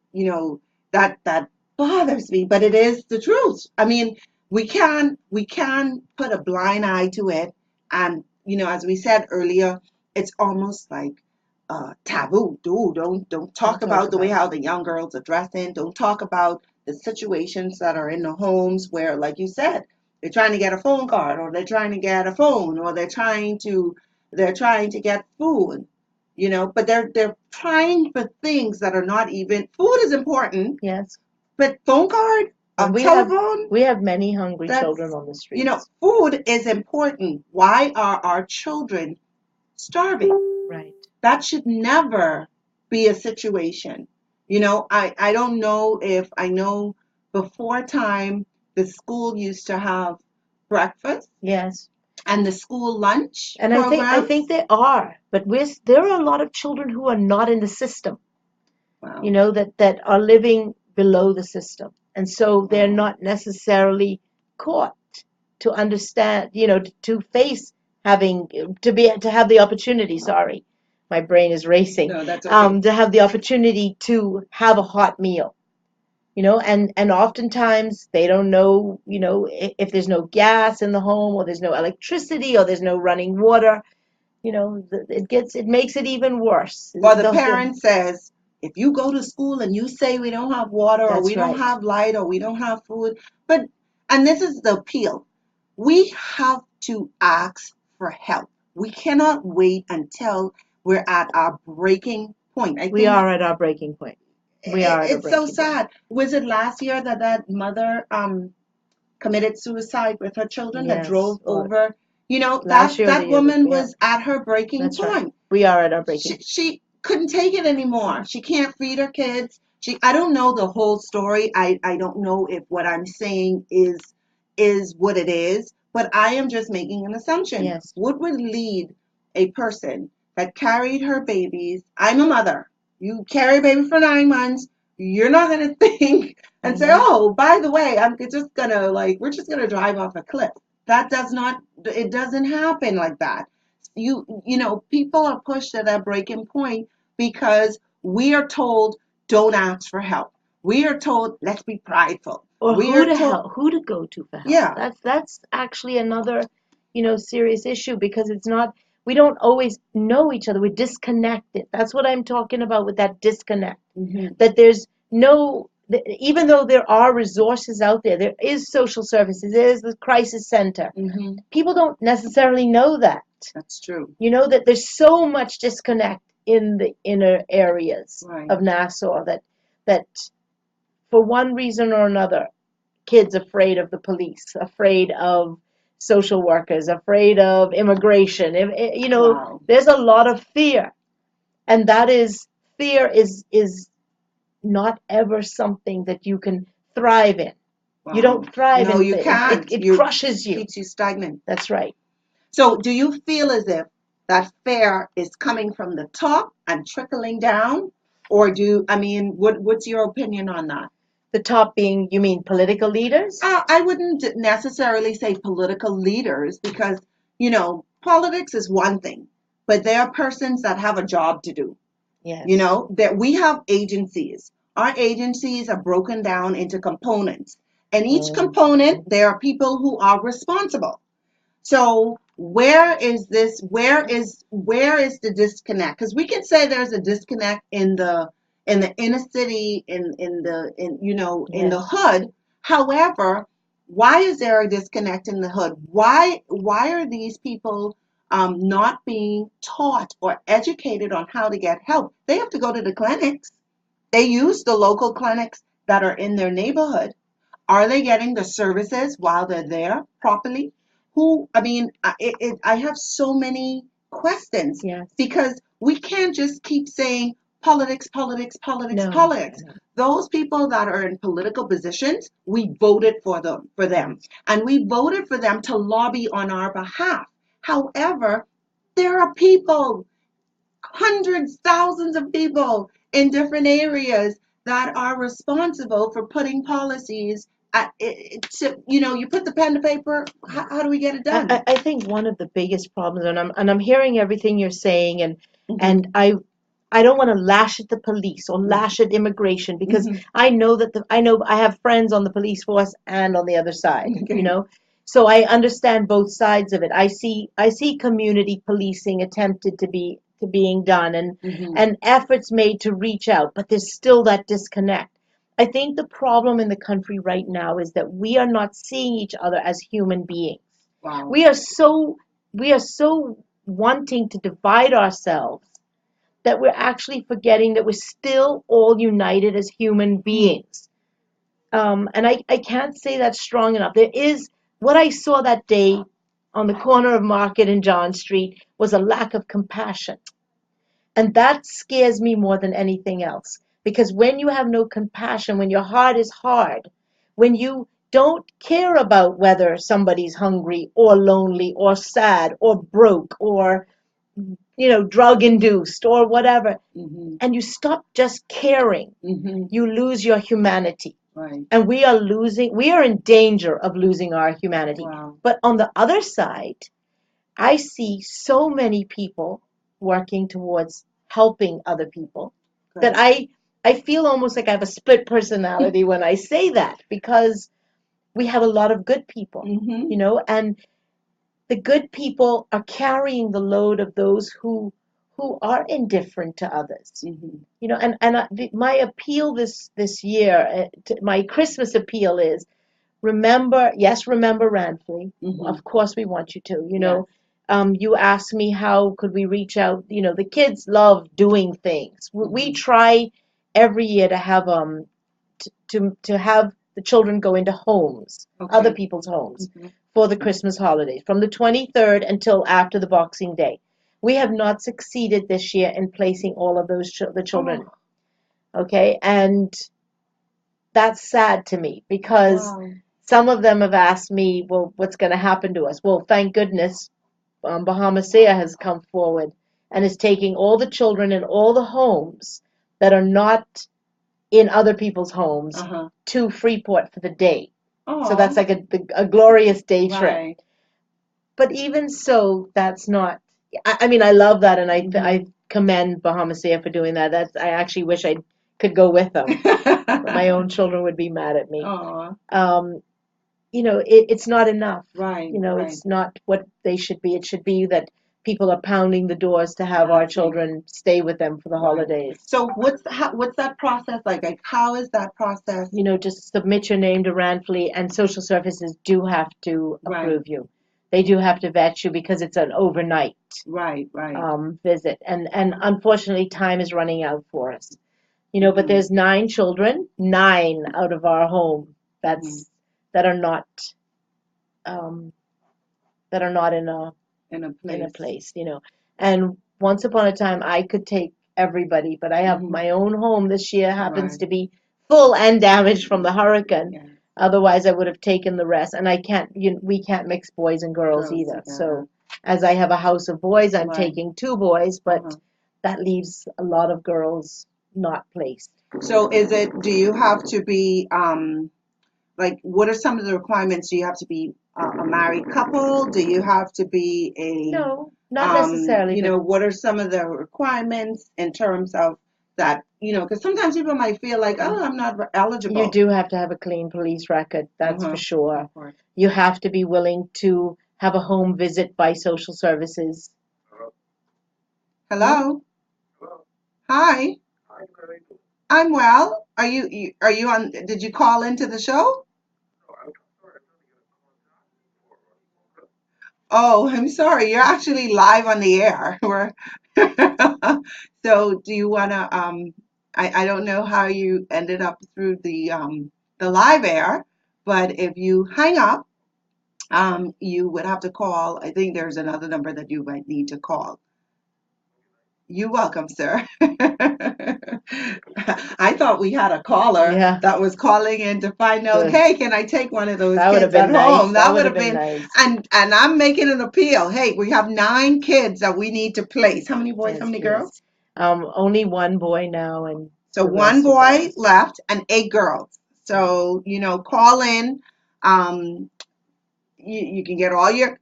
that bothers me, but it is the truth. I mean, we can put a blind eye to it, and as we said earlier, it's almost like taboo. Don't talk Don't talk about the way about how the young girls are dressing. Don't talk about the situations that are in the homes where, like you said, they're trying to get a phone card, or they're trying to get a phone, or they're trying to get food, but they're trying for things that are not even. Food is important, Yes. but phone card, a And telephone, we have many hungry children that's, on the streets. food is important. Why are our children starving? Right. That should never be a situation. I don't know if I know before time the school used to have breakfast Yes. and the school lunch And I think programs. they are, but there are a lot of children who are not in the system, Wow. that are living below the system. And so they're Wow. not necessarily caught to understand, to face having to have the opportunity, sorry, my brain is racing, No, that's okay. to have the opportunity to have a hot meal, and oftentimes they don't know, if there's no gas in the home, or there's no electricity, or there's no running water, it makes it even worse. Or the parent says, if you go to school and you say we don't have water, or we That's don't right. have light, or we don't have food, and this is the appeal, we have to ask for help. We cannot wait until we're at our breaking point. I We think are at our breaking point. We are at our it's so breaking point. sad. Was it last year that mother committed suicide with her children, that Yes. drove over? Last year or the That year woman before. Yeah, was at her breaking that's right. point. We are at our she, breaking. she couldn't take it anymore. She can't feed her kids. I don't know the whole story. I don't know if what I'm saying is what it is, but I am just making an assumption. Yes. What would lead a person that carried her babies? I'm a mother. You carry a baby for 9 months. You're not gonna think and say, "Oh, by the way, I'm just gonna we're just gonna drive off a cliff." That does not. It doesn't happen like that. People are pushed at that breaking point because we are told, don't ask for help. We are told, let's be prideful. Or We who are to told, help, who to go to for help. yeah. That's actually another, serious issue, because it's not, we don't always know each other. We're disconnected. That's what I'm talking about with that disconnect. Hmm. That there's even though there are resources out there, there is social services, there is the crisis center. Hmm. People don't necessarily know that. That's true. That there's so much disconnect in the inner areas Right. of Nassau, that for one reason or another, kids afraid of the police, afraid of social workers, afraid of immigration. Wow. There's a lot of fear, and that is fear is not ever something that you can thrive in. You Wow. don't thrive No, in you it. can't. It You crushes you. keeps you stagnant. That's right. So do you feel as if that fear is coming from the top and trickling down? Or what's your opinion on that? The top being, you mean political leaders? I wouldn't necessarily say political leaders because, politics is one thing, but there are persons that have a job to do. Yes. That we have agencies. Our agencies are broken down into components. And each component, there are people who are responsible. So where is the disconnect? Because we can say there's a disconnect in the inner city, in the hood. However, why is there a disconnect in the hood? Why are these people not being taught or educated on how to get help? They have to go to the clinics. They use the local clinics that are in their neighborhood. Are they getting the services while they're there properly? I have so many questions Yes. because we can't just keep saying politics, politics, politics, No. politics. Those people that are in political positions, we voted for them, and we voted for them to lobby on our behalf. However, there are people, hundreds, thousands of people in different areas that are responsible for putting policies you put the pen to paper. How do we get it done? I think one of the biggest problems, and I'm hearing everything you're saying, and Mhm. and I don't want to lash at the police or lash at immigration because I know that I have friends on the police force and on the other side, Okay. So I understand both sides of it. I see community policing attempted to being done and efforts made to reach out, but there's still that disconnect. I think the problem in the country right now is that we are not seeing each other as human beings. Wow. We are so wanting to divide ourselves that we're actually forgetting that we're still all united as human beings. And I can't say that strong enough. There is what I saw that day on the corner of Market and John Street was a lack of compassion. And that scares me more than anything else. Because when you have no compassion, when your heart is hard, when you don't care about whether somebody's hungry or lonely or sad or broke or drug induced or whatever, and you stop just caring, you lose your humanity. Right. And we are in danger of losing our humanity. Wow. But on the other side, I see so many people working towards helping other people that I feel almost like I have a split personality when I say that because we have a lot of good people, and the good people are carrying the load of those who are indifferent to others. My appeal this year, my Christmas appeal is remember Ranfley. Of course we want you to. You asked me how could we reach out. The kids love doing things. We try every year to have to have the children go into homes, other people's homes, for the Christmas holidays, from the 23rd until after the Boxing Day. We have not succeeded this year in placing all of the children. Okay, and that's sad to me because some of them have asked me, well, what's going to happen to us? Well, thank goodness Bahamasea has come forward and is taking all the children in all the homes that are not in other people's homes to Freeport for the day. So that's like a glorious day trip. But even so, that's not. I mean, I love that, and I commend Bahamasea for doing that. I actually wish I could go with them. But my own children would be mad at me. It's not enough. Right. It's not what they should be. It should be that people are pounding the doors to have our children stay with them for the holidays. So what's that process like? Like, how is that process? Just submit your name to Ranfley, and social services do have to approve you. They do have to vet you because it's an overnight visit, and unfortunately, time is running out for us. But there's 9 children, 9 out of our home that are not in a place. And once upon a time, I could take everybody, but I have Mhm. my own home this year happens Right. to be full and damaged from the hurricane. Yeah. Otherwise, I would have taken the rest. And I can't, we can't mix boys and girls Girls either. together. So, as I have a house of boys, I'm Right. taking 2 boys, but Uh-huh. that leaves a lot of girls not placed. So do you have to be, like, what are some of the requirements? Do you have to be a married couple? Do you have to be No, not necessarily, but what are some of the requirements in terms of that, because sometimes people might feel like, oh, I'm not you eligible. do have to have a clean police record, that's Uh-huh. for sure. Of course. You have to be willing to have a home visit by social services. Hello? Hi. I'm well. Are you on, did you call into the show? Oh, I'm sorry. You're actually live on the air. So do you want to, I don't know how you ended up through the live air, but if you hang up, you would have to call. I think there's another number that you might need to call. You're welcome, sir. I thought we had a caller Yeah, that was calling in to find out, good. hey, can I take one of those That would have kids at been nice. home? That That would would have have been been, nice. and I'm making an appeal. Hey, we have 9 kids that we need to place. How many boys, how Yes, many please. girls? Only one boy now, and So the one rest are boy girls. left and 8 girls. So, call in. Um, you can get all your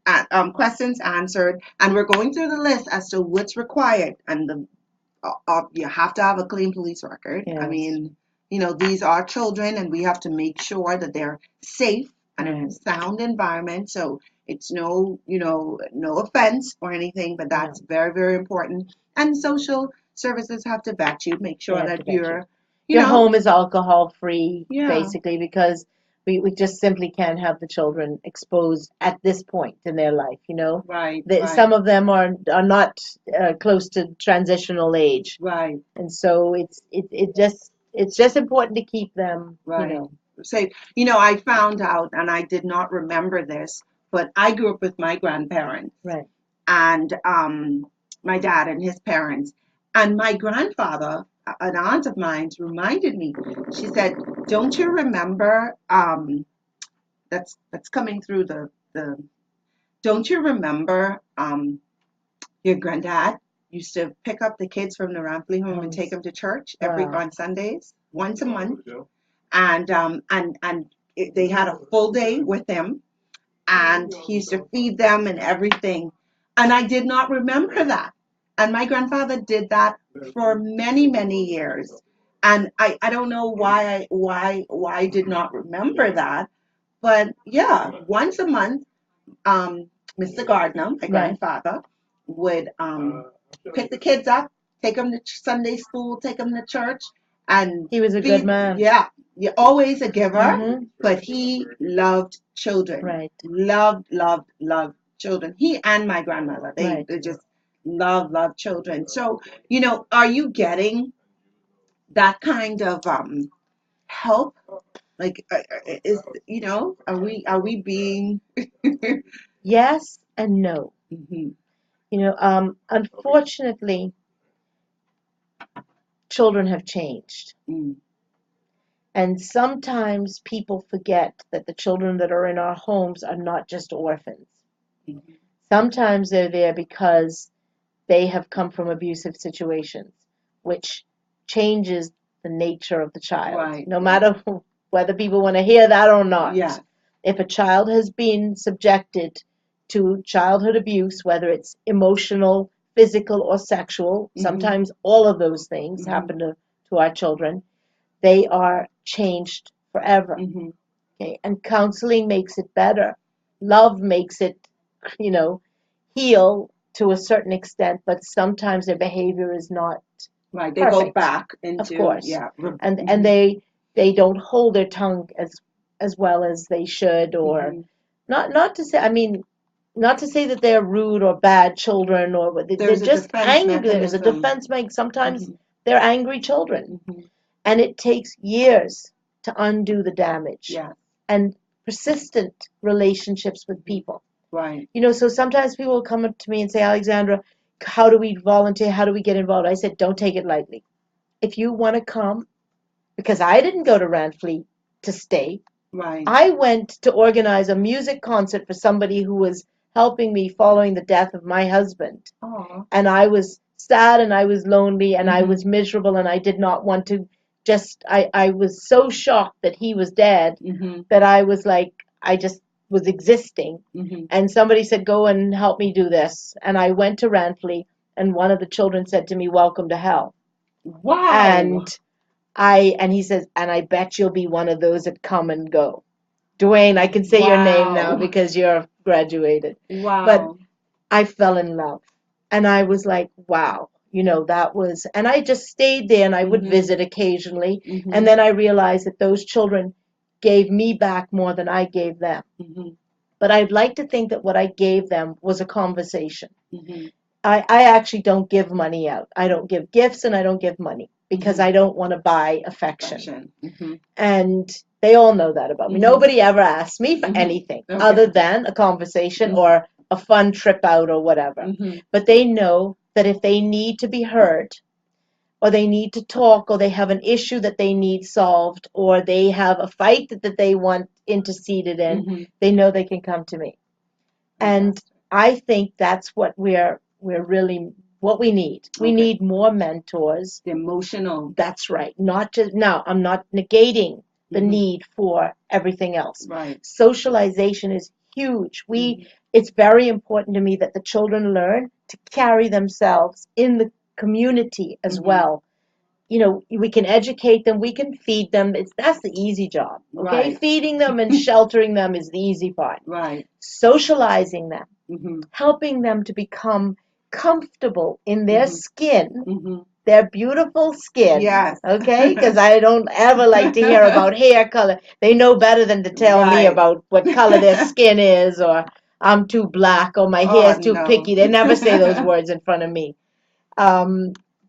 questions answered, and we're going through the list as to what's required. And you have to have a clean police record. I Yes. mean, these are children, and we have to make sure that they're safe and in a Right. sound environment. So it's no offense or anything, but that's very, very important. And social services have to vet you, make They sure have that to vet you. you Your know, home is alcohol free, yeah, basically, because we just simply can't have the children exposed at this point in their life, right, Some of them are not close to transitional age, right, and so it's just important to keep them, right. So, I found out, and I did not remember this, but I grew up with my grandparents. Right. And my dad and his parents. And my grandfather, an aunt of mine, reminded me. She said, "Don't you remember?" That's coming through the. Don't you remember? Your granddad used to pick up the kids from the Rampley home and take them to church Wow. on Sundays, once a month, and they had a full day with him, and he used to feed them and everything. And I did not remember that. And my grandfather did that for many, many years. And I don't know why I did not remember that. But yeah, once a month, Mr. Gardner, my Right. grandfather, would pick the kids up, take them to Sunday school, take them to church, and He was a good man. yeah, you're always a giver, Hmm. but he loved children. Right. Loved, loved, loved children. He and my grandmother, Right. they just love children. So, are you getting that kind of help? Like, are we being? Yes and no. Mhm. Unfortunately, children have changed. Mm. And sometimes people forget that the children that are in our homes are not just orphans. Mhm. Sometimes they're there because they have come from abusive situations, which changes the nature of the child, Right. no matter whether people want to hear that or not. Yeah. If a child has been subjected to childhood abuse, whether it's emotional, physical, or sexual, Mhm. sometimes all of those things Mhm. happen to our children, they are changed forever. Mhm. Okay? And counseling makes it better. Love makes it, you know, heal to a certain extent, but sometimes their behavior is not Right. They go perfect, back of into, course. yeah. And Mhm. they don't hold their tongue as well as they should, or Mhm. not to say, I mean, not to say that they're rude or bad children, or they're There's a just defense angry. There's a mechanism. defense mechanism. Sometimes Mhm. they're angry children, Mhm. and it takes years to undo the damage, Yeah. and persistent relationships with people. Right. So sometimes people will come up to me and say, Alexandra, how do we volunteer? How do we get involved? I said, don't take it lightly. If you want to come, because I didn't go to Ranfleet to stay. Right. I went to organize a music concert for somebody who was helping me following the death of my husband. Oh. And I was sad and I was lonely and I Mhm. was miserable and I did not want to I was so shocked that he was dead Mhm. that I was like, I just was existing. Mhm. And somebody said, go and help me do this. And I went to Ranfleet and one of the children said to me, welcome to hell. Wow. And he says, and I bet you'll be one of those that come and go. Dwayne, I can say your name now Wow. because you're graduated. Wow. But I fell in love. And I was like, wow, that was, and I just stayed there and I would Mhm. visit occasionally. Mhm. And then I realized that those children gave me back more than I gave them. Mhm. But I'd like to think that what I gave them was a conversation. Mhm. I actually don't give money out. I don't give gifts and I don't give money because Mhm. I don't want to buy affection. Affection. Mhm. And they all know that about me. Mhm. Nobody ever asks me for Mhm. anything Okay. other than a conversation Mhm. or a fun trip out or whatever. Mhm. But they know that if they need to be heard or they need to talk or they have an issue that they need solved or they have a fight that they want interceded in, Mhm. they know they can come to me. And Fantastic. I think that's what we're really what we need. We Okay. need more mentors. The emotional. That's right. Not just now, I'm not negating the Mhm. need for everything else. Right. Socialization is huge. Mhm. It's very important to me that the children learn to carry themselves in the community as Mhm. well. We can educate them, we can feed them. That's the easy job. Okay? Right. Feeding them and sheltering them is the easy part. Right. Socializing them, Mhm. helping them to become comfortable in their Mhm. skin, Mhm. their beautiful skin. Yes. Okay? Because I don't ever like to hear about hair color. They know better than to tell me Right. about what color their skin is or I'm too black or my Oh hair's too no. picky. They never say those words in front of me.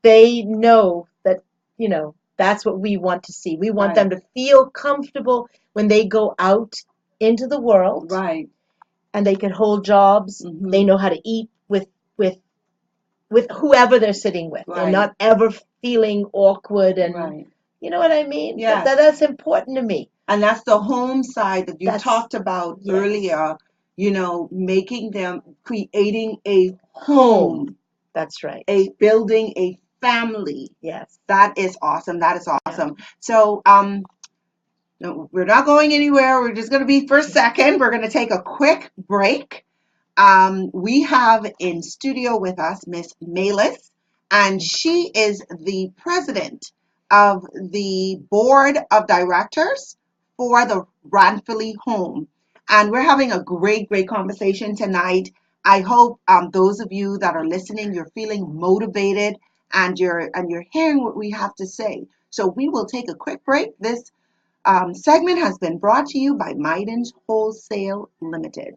They know that, that's what we want to see. We want them Right. to feel comfortable when they go out into the world Right. and they can hold jobs. Mhm. They know how to eat with with whoever they're sitting with. They're Right. not ever feeling awkward and Right. you know what I mean? Yes. That's important to me. And that's the home side that you That's talked about yes. earlier, making them, creating a Home. home, That's right. building a family. Yes. That is awesome. That is Yeah. awesome. So, no, we're not going anywhere. We're just going to be for a second. We're going to take a quick break. We have in studio with us Miss Malis, and she is the president of the board of directors for the Ranfilly Home. And we're having a great, great conversation tonight. I hope those of you that are listening, you're feeling motivated and you're hearing what we have to say. So we will take a quick break. This segment has been brought to you by Maiden's Wholesale Limited.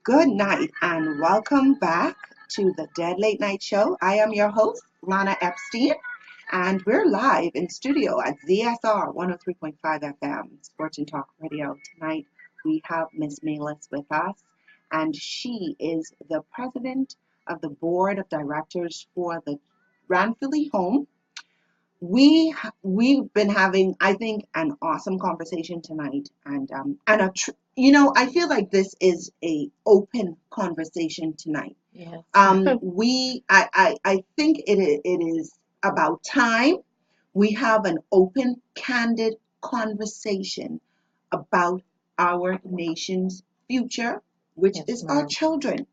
Good night and welcome back to the Dead Late Night Show. I am your host, Lana Epstein, and we're live in studio at ZSR 103.5 FM, Sports and Talk Radio. Tonight we have Miss Malis with us, and she is the president of the board of directors for the Ranfilly Home. We've been having, I think, an awesome conversation tonight, and I feel like this is a open conversation tonight. Yes. I think it is about time we have an open, candid conversation about our nation's future, which Yes, is our ma'am. children.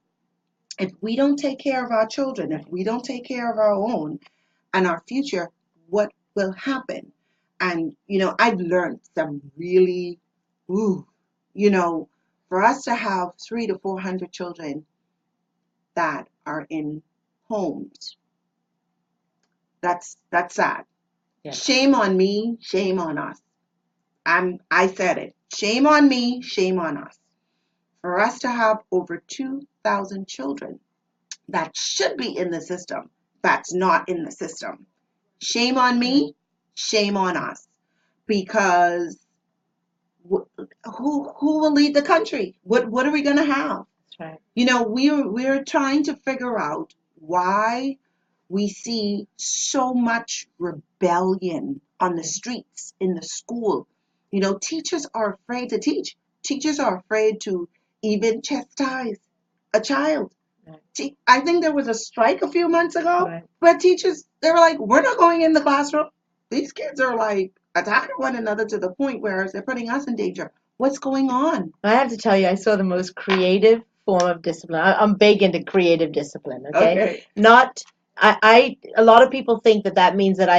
If we don't take care of our children, if we don't take care of our own and our future, what will happen? And, I've learned some really, for us to have 300 to 400 children that are in homes, that's sad. Yes. Shame on me, shame on us. I said it. Shame on me, shame on us. For us to have over 2,000 children that should be in the system, that's not in the system. Shame on me, shame on us. Because who will lead the country? What are we going to have? That's right. We're trying to figure out why we see so much rebellion on the streets, in the school. Teachers are afraid to teach. Teachers are afraid to even chastise a child. Right. I think there was a strike a few months ago Right. where teachers, they were like, we're not going in the classroom. These kids are like attacking one another to the point where they're putting us in danger. What's going on? I have to tell you, I saw the most creative form of discipline. I'm big into creative discipline, okay? Okay. Not, a lot of people think that means that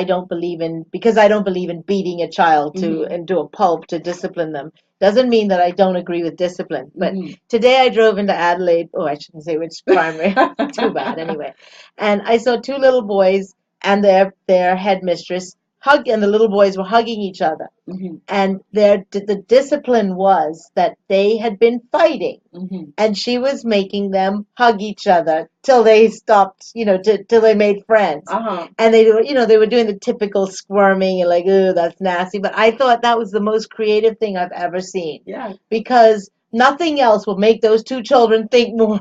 because I don't believe in beating a child into a pulp to discipline them. Doesn't mean that I don't agree with discipline. But today I drove into Adelaide. Oh, I shouldn't say which primary. Too bad, anyway. And I saw two little boys and their headmistress and the little boys were hugging each other. And the discipline was that they had been fighting, and she was making them hug each other till they stopped, till they made friends. And they were doing the typical squirming and like, oh, that's nasty. But I thought that was the most creative thing I've ever seen. Yeah. Because nothing else will make those two children think more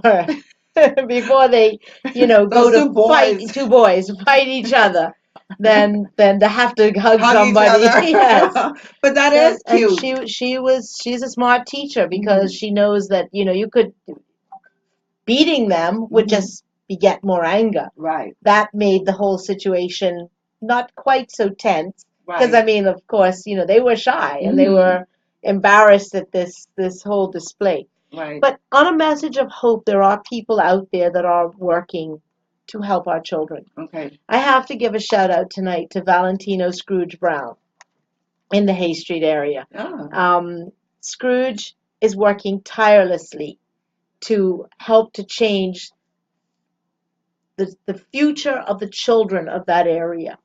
before they, go to fight. Two boys fight each other. Than to have to hug somebody. Each other. Yes. But that is cute. And she's a smart teacher because she knows that you could beating them would just beget more anger. Right. That made the whole situation not quite so tense because Right. of course they were shy and they were embarrassed at this whole display. Right. But on a message of hope, there are people out there that are working to help our children. Okay. I have to give a shout out tonight to Valentino Scrooge Brown in the Hay Street area. Oh. Scrooge is working tirelessly to help to change the future of the children of that area.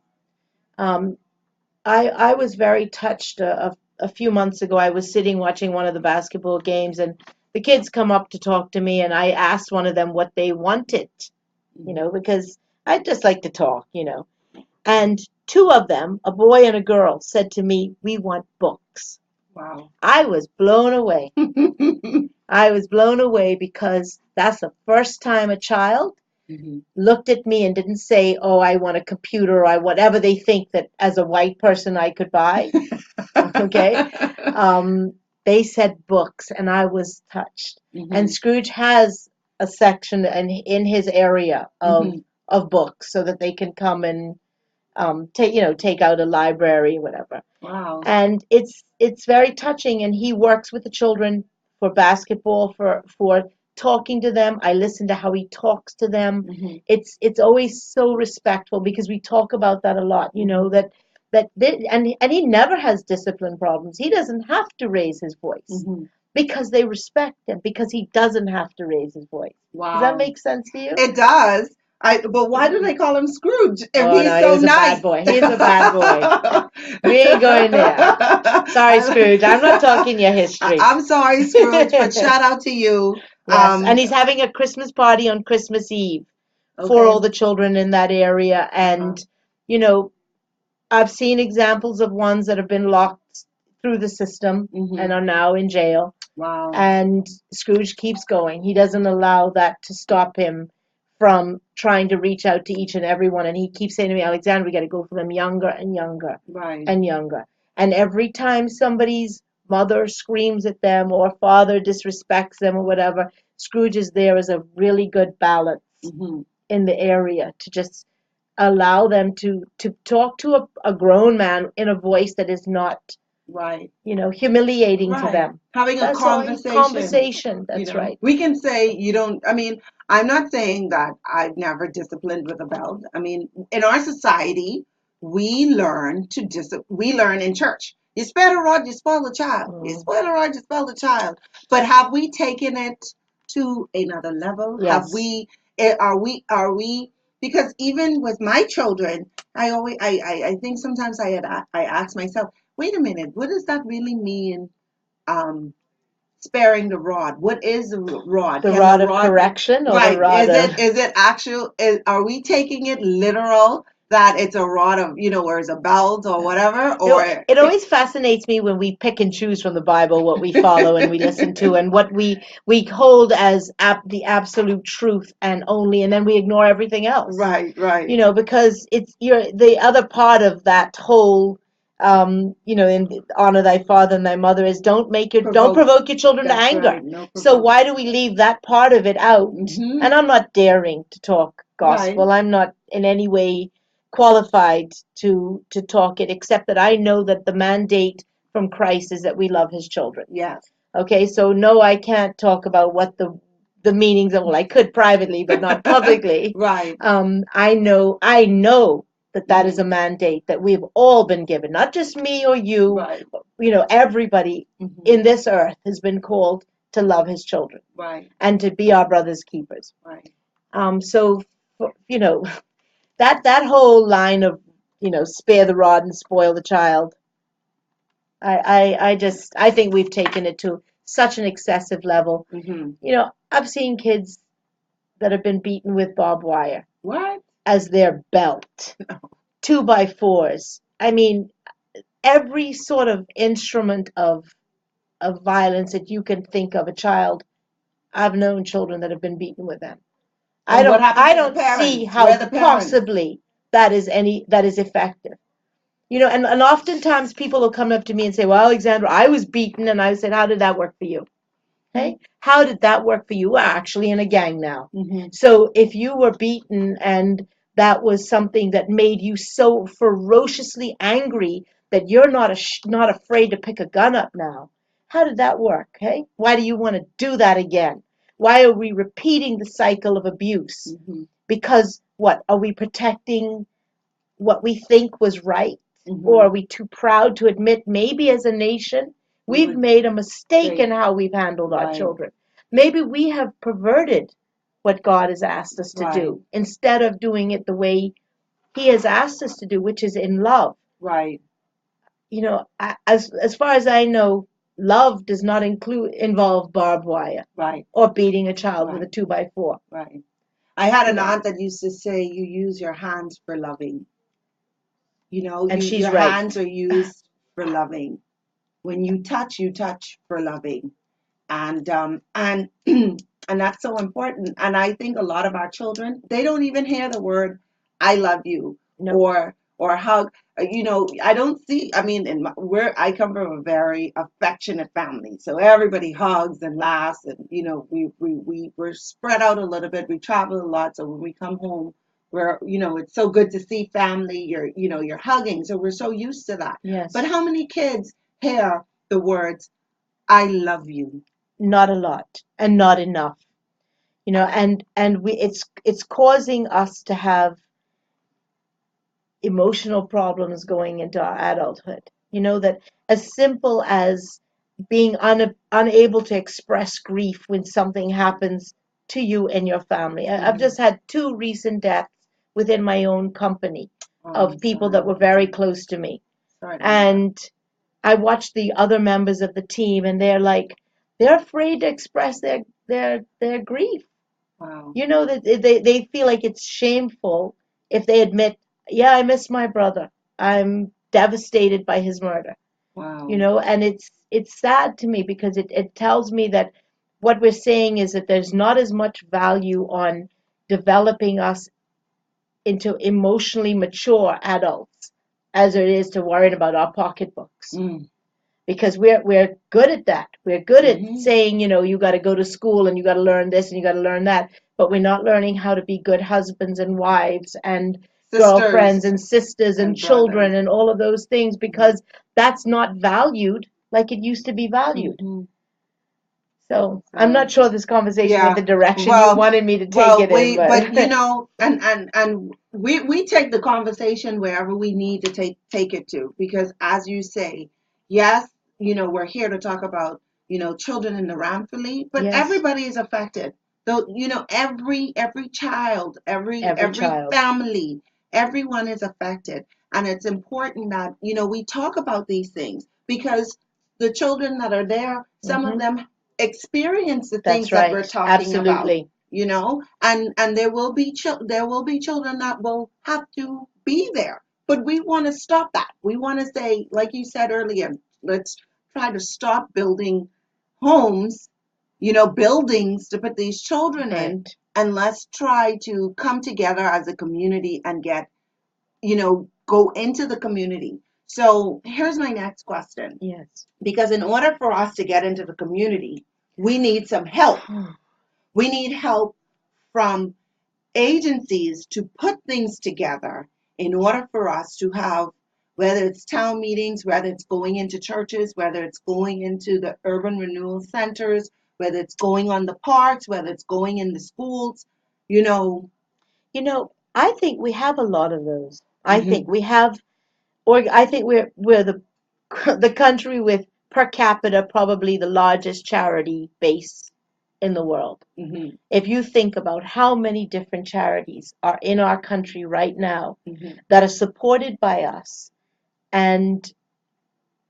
I was very touched a few months ago. I was sitting watching one of the basketball games, and the kids come up to talk to me, and I asked one of them what they wanted, because I just like to talk, And two of them, a boy and a girl, said to me, "We want books." Wow. I was blown away. I was blown away because that's the first time a child looked at me and didn't say, "Oh, I want a computer," or whatever they think that as a white person I could buy. Okay? They said books, and I was touched. And Scrooge has a section in his area of books so that they can come and take out a library, whatever. Wow. And it's very touching. And he works with the children for basketball, for talking to them. I listen to how he talks to them. It's always so respectful because we talk about that a lot. And he never has discipline problems. He doesn't have to raise his voice because they respect him because he doesn't have to raise his voice. Wow. Does that make sense to you? It does. But why do they call him Scrooge if Oh he's no, he so was a nice? bad boy. He's a bad boy. We ain't going there. Sorry, Scrooge. I'm not talking your history. I'm sorry, Scrooge, but shout out to you. Yes, and he's having a Christmas party on Christmas Eve for Okay. all the children in that area. And, you know, I've seen examples of ones that have been locked through the system and are now in jail. Wow. And Scrooge keeps going. He doesn't allow that to stop him from trying to reach out to each and every one. And he keeps saying to me, Alexander, we got to go for them younger and younger Right. and younger. And every time somebody's mother screams at them or father disrespects them or whatever, Scrooge is there as a really good balance in the area to just allow them to talk to a grown man in a voice that is not, Right. you know, humiliating to Right. them. Having a That's all. conversation. Conversation. That's You know, right. we can say you don't. I mean, I'm not saying that I've never disciplined with a belt. I mean, in our society, we learn to we learn in church. You spare the rod, you spoil the child. You spoil the rod, you spoil the child. But have we taken it to another level? Yes. Have we? Are we? Because even with my children, I think sometimes I ask myself, wait a minute, what does that really mean? Sparing the rod. What is the rod? The Can rod the of rod correction or the right? rod of... Is it actual? Are we taking it literal that it's a rod of or it's a belt or whatever? You know, Or it always fascinates me when we pick and choose from the Bible what we follow and we listen to and what we hold as the absolute truth and only, and then we ignore everything else. right, right. You know, because it's the other part of that whole you know, in honor thy father and thy mother is don't provoke your children to That's anger. right. No So provoke. why do we leave that part of it out? Mhm. And I'm not daring to talk gospel. I'm not in any way qualified to talk it, except that I know that the mandate from Christ is that we love his children. Yes. Okay, so no, I can't talk about what the meanings of, well, I could privately, but not publicly. Right. I know that is a mandate that we've all been given, not just me or you. Right. You know, everybody in this earth has been called to love his children. Right. And to be our brother's keepers. Right. So, you know, that whole line of, you know, spare the rod and spoil the child, I think we've taken it to such an excessive level. You know, I've seen kids that have been beaten with barbed wire. What? As their belt. 2x4s. I mean, every sort of instrument of violence that you can think of a child. I've known children that have been beaten with them. And what happened I to the don't see parents? Where how are the parents? possibly that is effective. You know, and oftentimes people will come up to me and say, well, Alexandra, I was beaten. And I said, how did that work for you? Okay. How did that work for you? We're actually in a gang now. So if you were beaten and that was something that made you so ferociously angry that you're not afraid to pick a gun up now, how did that work? Okay. Why do you want to do that again? Why are we repeating the cycle of abuse? Because what? Are we protecting what we think was right? Or are we too proud to admit maybe as a nation we've made a mistake in how we've handled our children? Maybe we have perverted what God has asked us to do instead of doing it the way he has asked us to do, which is in love. Right. You know, as far as I know, love does not involve barbed wire. Right. Or beating a child with a 2x4. Right. I had an aunt that used to say you use your hands for loving. You know, And she's your right. hands are used for loving. When you touch for loving. And and that's so important. And I think a lot of our children, they don't even hear the word I love you or hug. You know, I don't see, I mean, I come from a very affectionate family. So everybody hugs and laughs and, you know, we're spread out a little bit. We travel a lot. So when we come home, it's so good to see family. You're hugging. So we're so used to that. Yes. But how many kids hear the words, I love you? Not a lot and not enough. You know, and it's causing us to have emotional problems going into our adulthood. You know, that as simple as being unable to express grief when something happens to you and your family. I've Mhm. just had 2 recent deaths within my own company Oh, of I'm people that sorry. were very close to me. Sorry to hear that. And I watch the other members of the team, and they're afraid to express their grief. Wow. You know, that they feel like it's shameful if they admit, yeah, I miss my brother. I'm devastated by his murder. Wow. You know, and it's sad to me because it tells me that what we're saying is that there's not as much value on developing us into emotionally mature adults as there is to worrying about our pocketbooks. Mm. Because we're good at that. We're good at Mhm. saying, you know, you got to go to school and you got to learn this and you got to learn that, but we're not learning how to be good husbands and wives and girlfriends Sisters and sisters and and brothers. children and all of those things because that's not valued like it used to be valued. Mhm. So I'm not sure this conversation went Yeah. the direction you Well, wanted me to take well, it in, but you but know, and we take the conversation wherever we need to take it to, because as you say, yes, you know, we're here to talk about, you know, children in the Ramfully, but yes, everybody is affected. Though, you know, every child, every every child. family, everyone is affected, and it's important that, you know, we talk about these things because the children that are there, some of Hmm. them experience the That's things that we're right. talking about, Absolutely. you know, and there will be children that will have to be there, but we want to stop that. We want to say, like you said earlier, let's try to stop building homes, you know, buildings to put these children in, Right. and let's try to come together as a community and get, you know, go into the community. So here's my next question, Yes. because in order for us to get into the community, we need some help. We need help from agencies to put things together in order for us to have, whether it's town meetings, whether it's going into churches, whether it's going into the urban renewal centers, whether it's going on the parks, whether it's going in the schools, you know. You know, I think we have a lot of those. I think Mhm. we have, or I think we're the the country with per capita probably the largest charity base in the world. Mhm. If you think about how many different charities are in our country right now Mhm. that are supported by us, and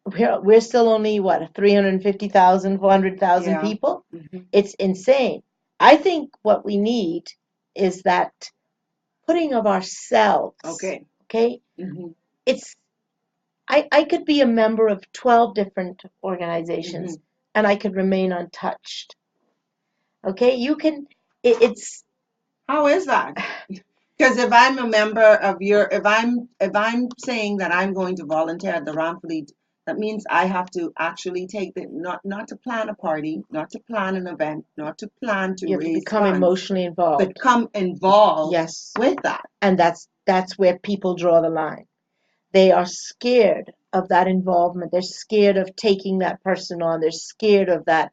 we're still only what 350,000, 400,000 Yeah. people. Mhm. It's insane. I think what we need is that putting of ourselves. Okay. Okay, Mhm. it's I could be a member of 12 different organizations Mhm. and I could remain untouched. Okay, you can it's How is that? Because if I'm a member of your, if I'm saying that I'm going to volunteer at the Ram Fleet, that means I have to actually take the, not to plan a party, not to plan an event, not to plan to you have to raise become funds, emotionally involved. become involved Yes, with that. and that's where people draw the line. They are scared of that involvement. They're scared of taking that person on. They're scared of that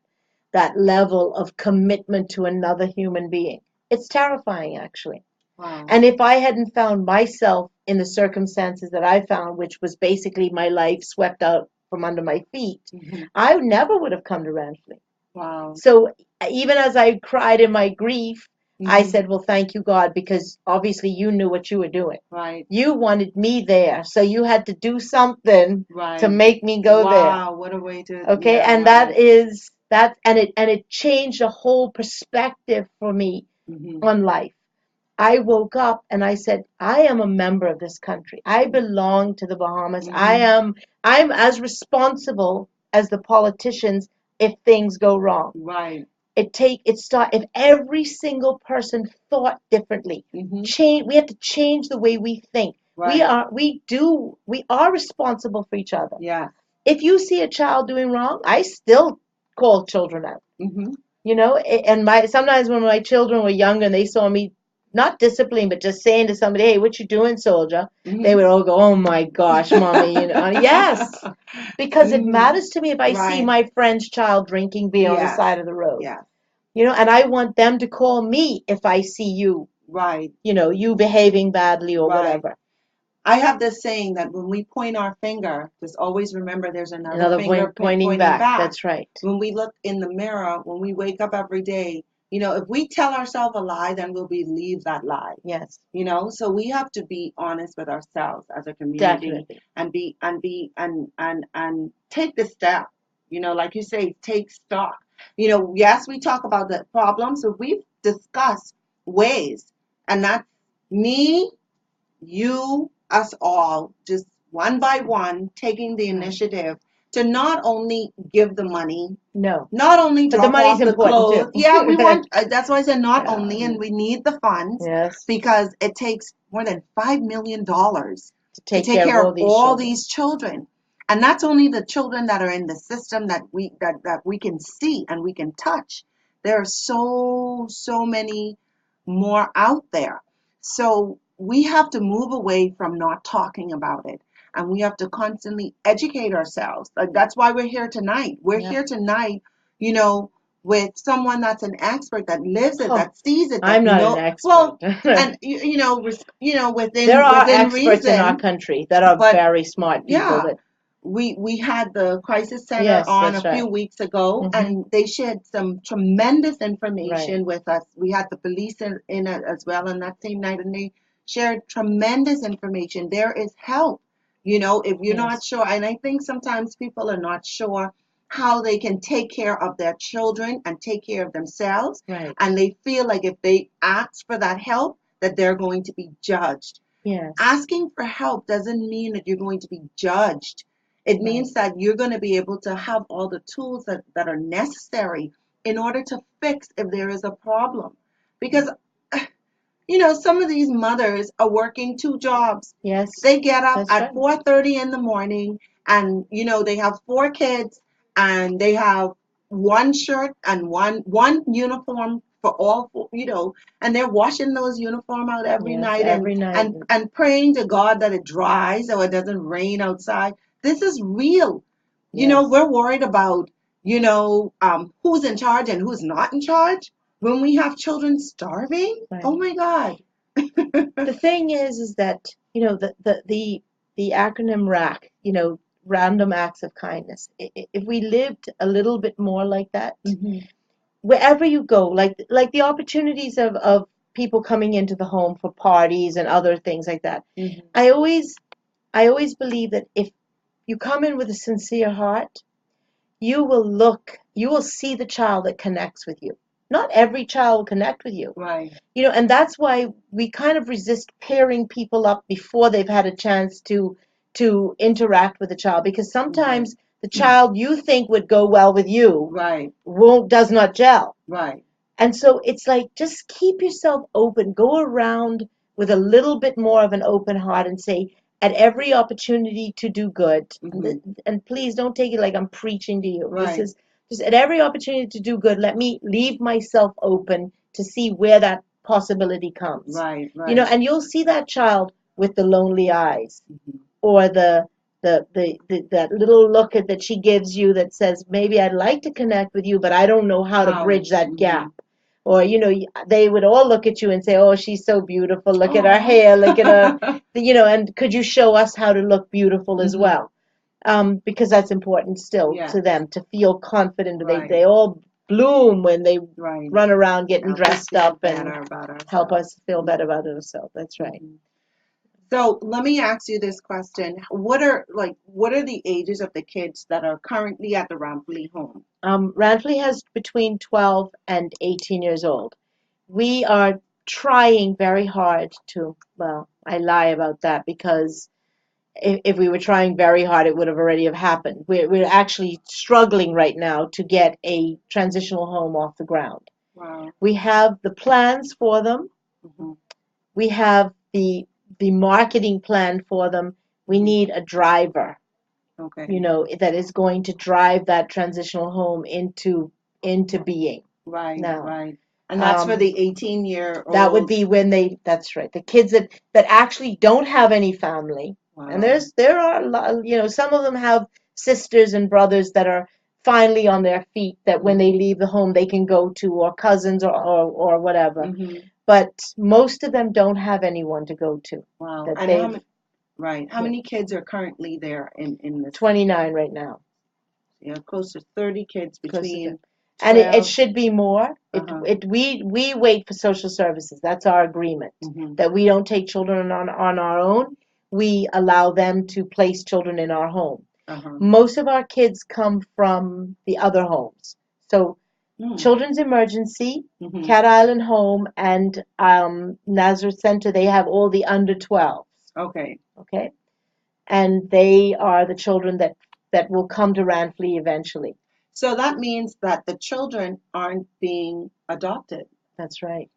level of commitment to another human being. It's terrifying, actually. Wow. And if I hadn't found myself in the circumstances that I found, which was basically my life swept out from under my feet, Mhm. I never would have come to Ranfley. Wow. So even as I cried in my grief, I Mhm. said, well, thank you, God, because obviously you knew what you were doing. Right. You wanted me there, so you had to do something to Right. make me go there. Wow. What a way to, Okay, yeah, and wow. that is that, and it changed the whole perspective for me Mhm. on life. I woke up and I said, I am a member of this country. I belong to the Bahamas. Mhm. I'm as responsible as the politicians if things go wrong. Right. If every single person thought differently. Mhm. We have to change the way we think. Right. We are responsible for each other. Yeah. If you see a child doing wrong, I still call children out. Mhm. You know, and my sometimes when my children were younger and they saw me not disciplining but just saying to somebody, "Hey, what you doing, soldier?" They Mhm. would all go, "Oh my gosh, mommy," you know. Yes, because it Mhm. matters to me if I see Right. my friend's child drinking beer on the Yes. side of the road. Yes. You know, and I want them to call me if I see you, Right. you know, you behaving badly or Right. whatever. I have this saying that when we point our finger, just always remember there's another Another finger point pointing pointing back. back. That's right. When we look in the mirror, when we wake up every day, if we tell ourselves a lie, then we'll believe that lie. Yes, So we have to be honest with ourselves as a community definitely. and take the step. Like you say, take stock. Yes, we talk about the problems, but we've discussed ways, and that's me, you, us all, just one by one, taking the initiative to not only give the money, No, not only but the drop money's off the important too. clothes. Yeah, we want, that's why I said not Yeah. only, and we need the funds Yes, because it takes more than $5 million to to take take care of care all of these all children. these children. And that's only the children that are in the system that we can see and we can touch. There are so many more out there. So we have to move away from not talking about it. And we have to constantly educate ourselves. That's why we're here tonight. We're Yeah. here tonight, you know, with someone that's an expert that lives it, Oh, that sees it, that I'm not an well, expert. and There are within experts in our reason. country that are But very smart people yeah, that, we had the crisis center yes, on that's a few right. weeks ago, Hmm. and they shared some tremendous Right. information with us. We had the police in it as well on that same night, and they shared tremendous information. There is help, if you're not Yes. sure. And I think sometimes people are not sure how they can take care of their children and take care of themselves, Right. and they feel like if they ask for that help, that they're going to be judged. Yes. Asking for help doesn't mean that you're going to be judged. It Right. means that you're going to be able to have all the tools that are necessary in order to fix if there is a problem. Because, some of these mothers are working two jobs. Yes. They get up That's at right. 4:30 in the morning, and they have four kids, and they have one shirt and one uniform for all four, and they're washing those uniform out every Yes. night, and Every night. and praying to God that it dries or it doesn't rain outside. This is real. Yes. We're worried about who's in charge and who's not in charge when we have children starving. Right. Oh my God. The thing is that, the acronym RAC, random acts of kindness. If we lived a little bit more like that, Mhm. wherever you go, like the opportunities of people coming into the home for parties and other things like that. Mhm. I always believe that if you come in with a sincere heart, you will see the child that connects with you. Not every child will connect with you. Right. And that's why we kind of resist pairing people up before they've had a chance to interact with the child, because sometimes the child you think would go well with you Right. does not gel. Right. And so it's like, just keep yourself open. Go around with a little bit more of an open heart and say, at every opportunity to do good, and please don't take it like I'm preaching to you. This Right. is just, at every opportunity to do good, let me leave myself open to see where that possibility comes. Right. Right. And you'll see that child with the lonely eyes, Mhm. or that little look that she gives you that says, maybe I'd like to connect with you, but I don't know how to bridge that gap. Or, they would all look at you and say, oh, she's so beautiful. Look at her Aw. hair. Look at her, and could you show us how to look beautiful as Mhm. well? Because that's important still Yeah. to them, to feel confident. Right. They all bloom when they Right. run around getting Help us dressed feel up better and about help ourselves. us feel better about ourselves. That's right. Mhm. So let me ask you this question: what are the ages of the kids that are currently at the Rampley home? Rantley has between 12 and 18 years old. We are trying very hard to, well, I lie about that, because if we were trying very hard, it would have already have happened. We're actually struggling right now to get a transitional home off the ground. Wow. We have the plans for them. Mhm. We have the marketing plan for them. We Mhm. need a driver, Okay. that is going to drive that transitional home into being. Right. Now, Right. And that's for the that would 18-year-old. be when that's right, the kids that actually don't have any family. And Wow. there are a lot, some of them have sisters and brothers that are finally on their feet, that when they leave the home they can go to, or cousins, or whatever. Mhm. But most of them don't have anyone to go to. Wow. That And they've how Yeah. many kids are currently there in this? 29 right now. Close to 30 kids Close to between And it 12. should be more. We wait for social services. That's our agreement. That we don't take children on our own. We allow them to place children in our home. Most of our kids come from the other homes. So Children's Emergency, Cat Island Home, and Nazareth Center, they have all the under 12s. Okay. Okay? And they are the children that will come to Ranflea eventually. So that means that the children aren't being adopted. That's right.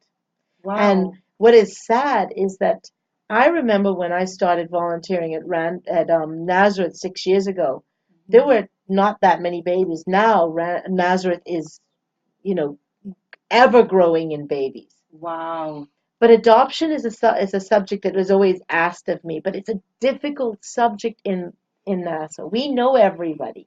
Wow. And what is sad is that I remember when I started volunteering at Nazareth 6 years ago, there were not that many babies. Now Nazareth is, ever growing in babies. Wow. But adoption is a subject that was always asked of me, but it's a difficult subject in NASA. We know everybody.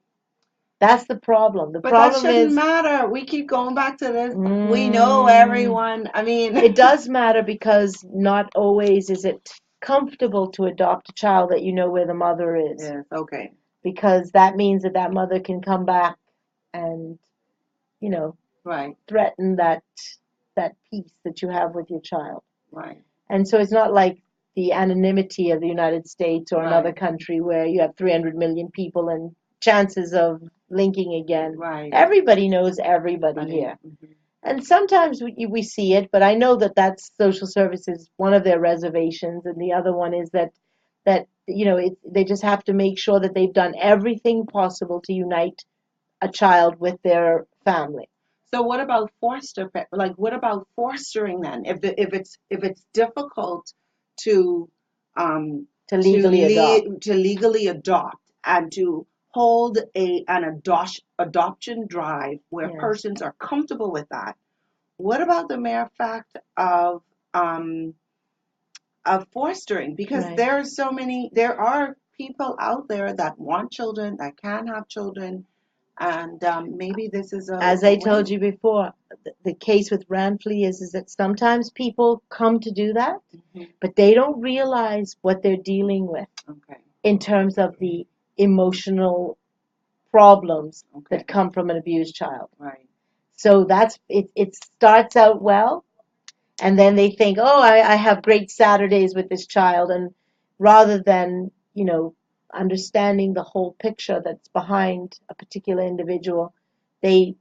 That's the problem. The But problem that shouldn't is matter. We keep going back to this. We know everyone. I mean, it does matter because not always is it comfortable to adopt a child that you know where the mother is. Yes, okay. Because that means that mother can come back and, Right, threaten that peace that you have with your child. right. And so it's not like the anonymity of the United States or another Right. country where you have 300 million people and chances of linking again. Right. Everybody knows everybody here. And sometimes we see it, but I know that that's social services, one of their reservations, and the other one is that they just have to make sure that they've done everything possible to unite a child with their family. So what about what about fostering then? If it's difficult to To legally adopt. to legally adopt and to hold an adoption drive where Yes. persons are comfortable with that, what about the mere fact of fostering? Because Right. there are people out there that want children, that can have children, and maybe this is As I told you before, the case with Ranflea is that sometimes people come to do that, but they don't realize what they're dealing with Okay. in terms of the emotional problems Okay. that come from an abused child. Right. So that's it. It starts out well, and then they think, oh, I have great Saturdays with this child, and rather than understanding the whole picture that's behind a particular individual, they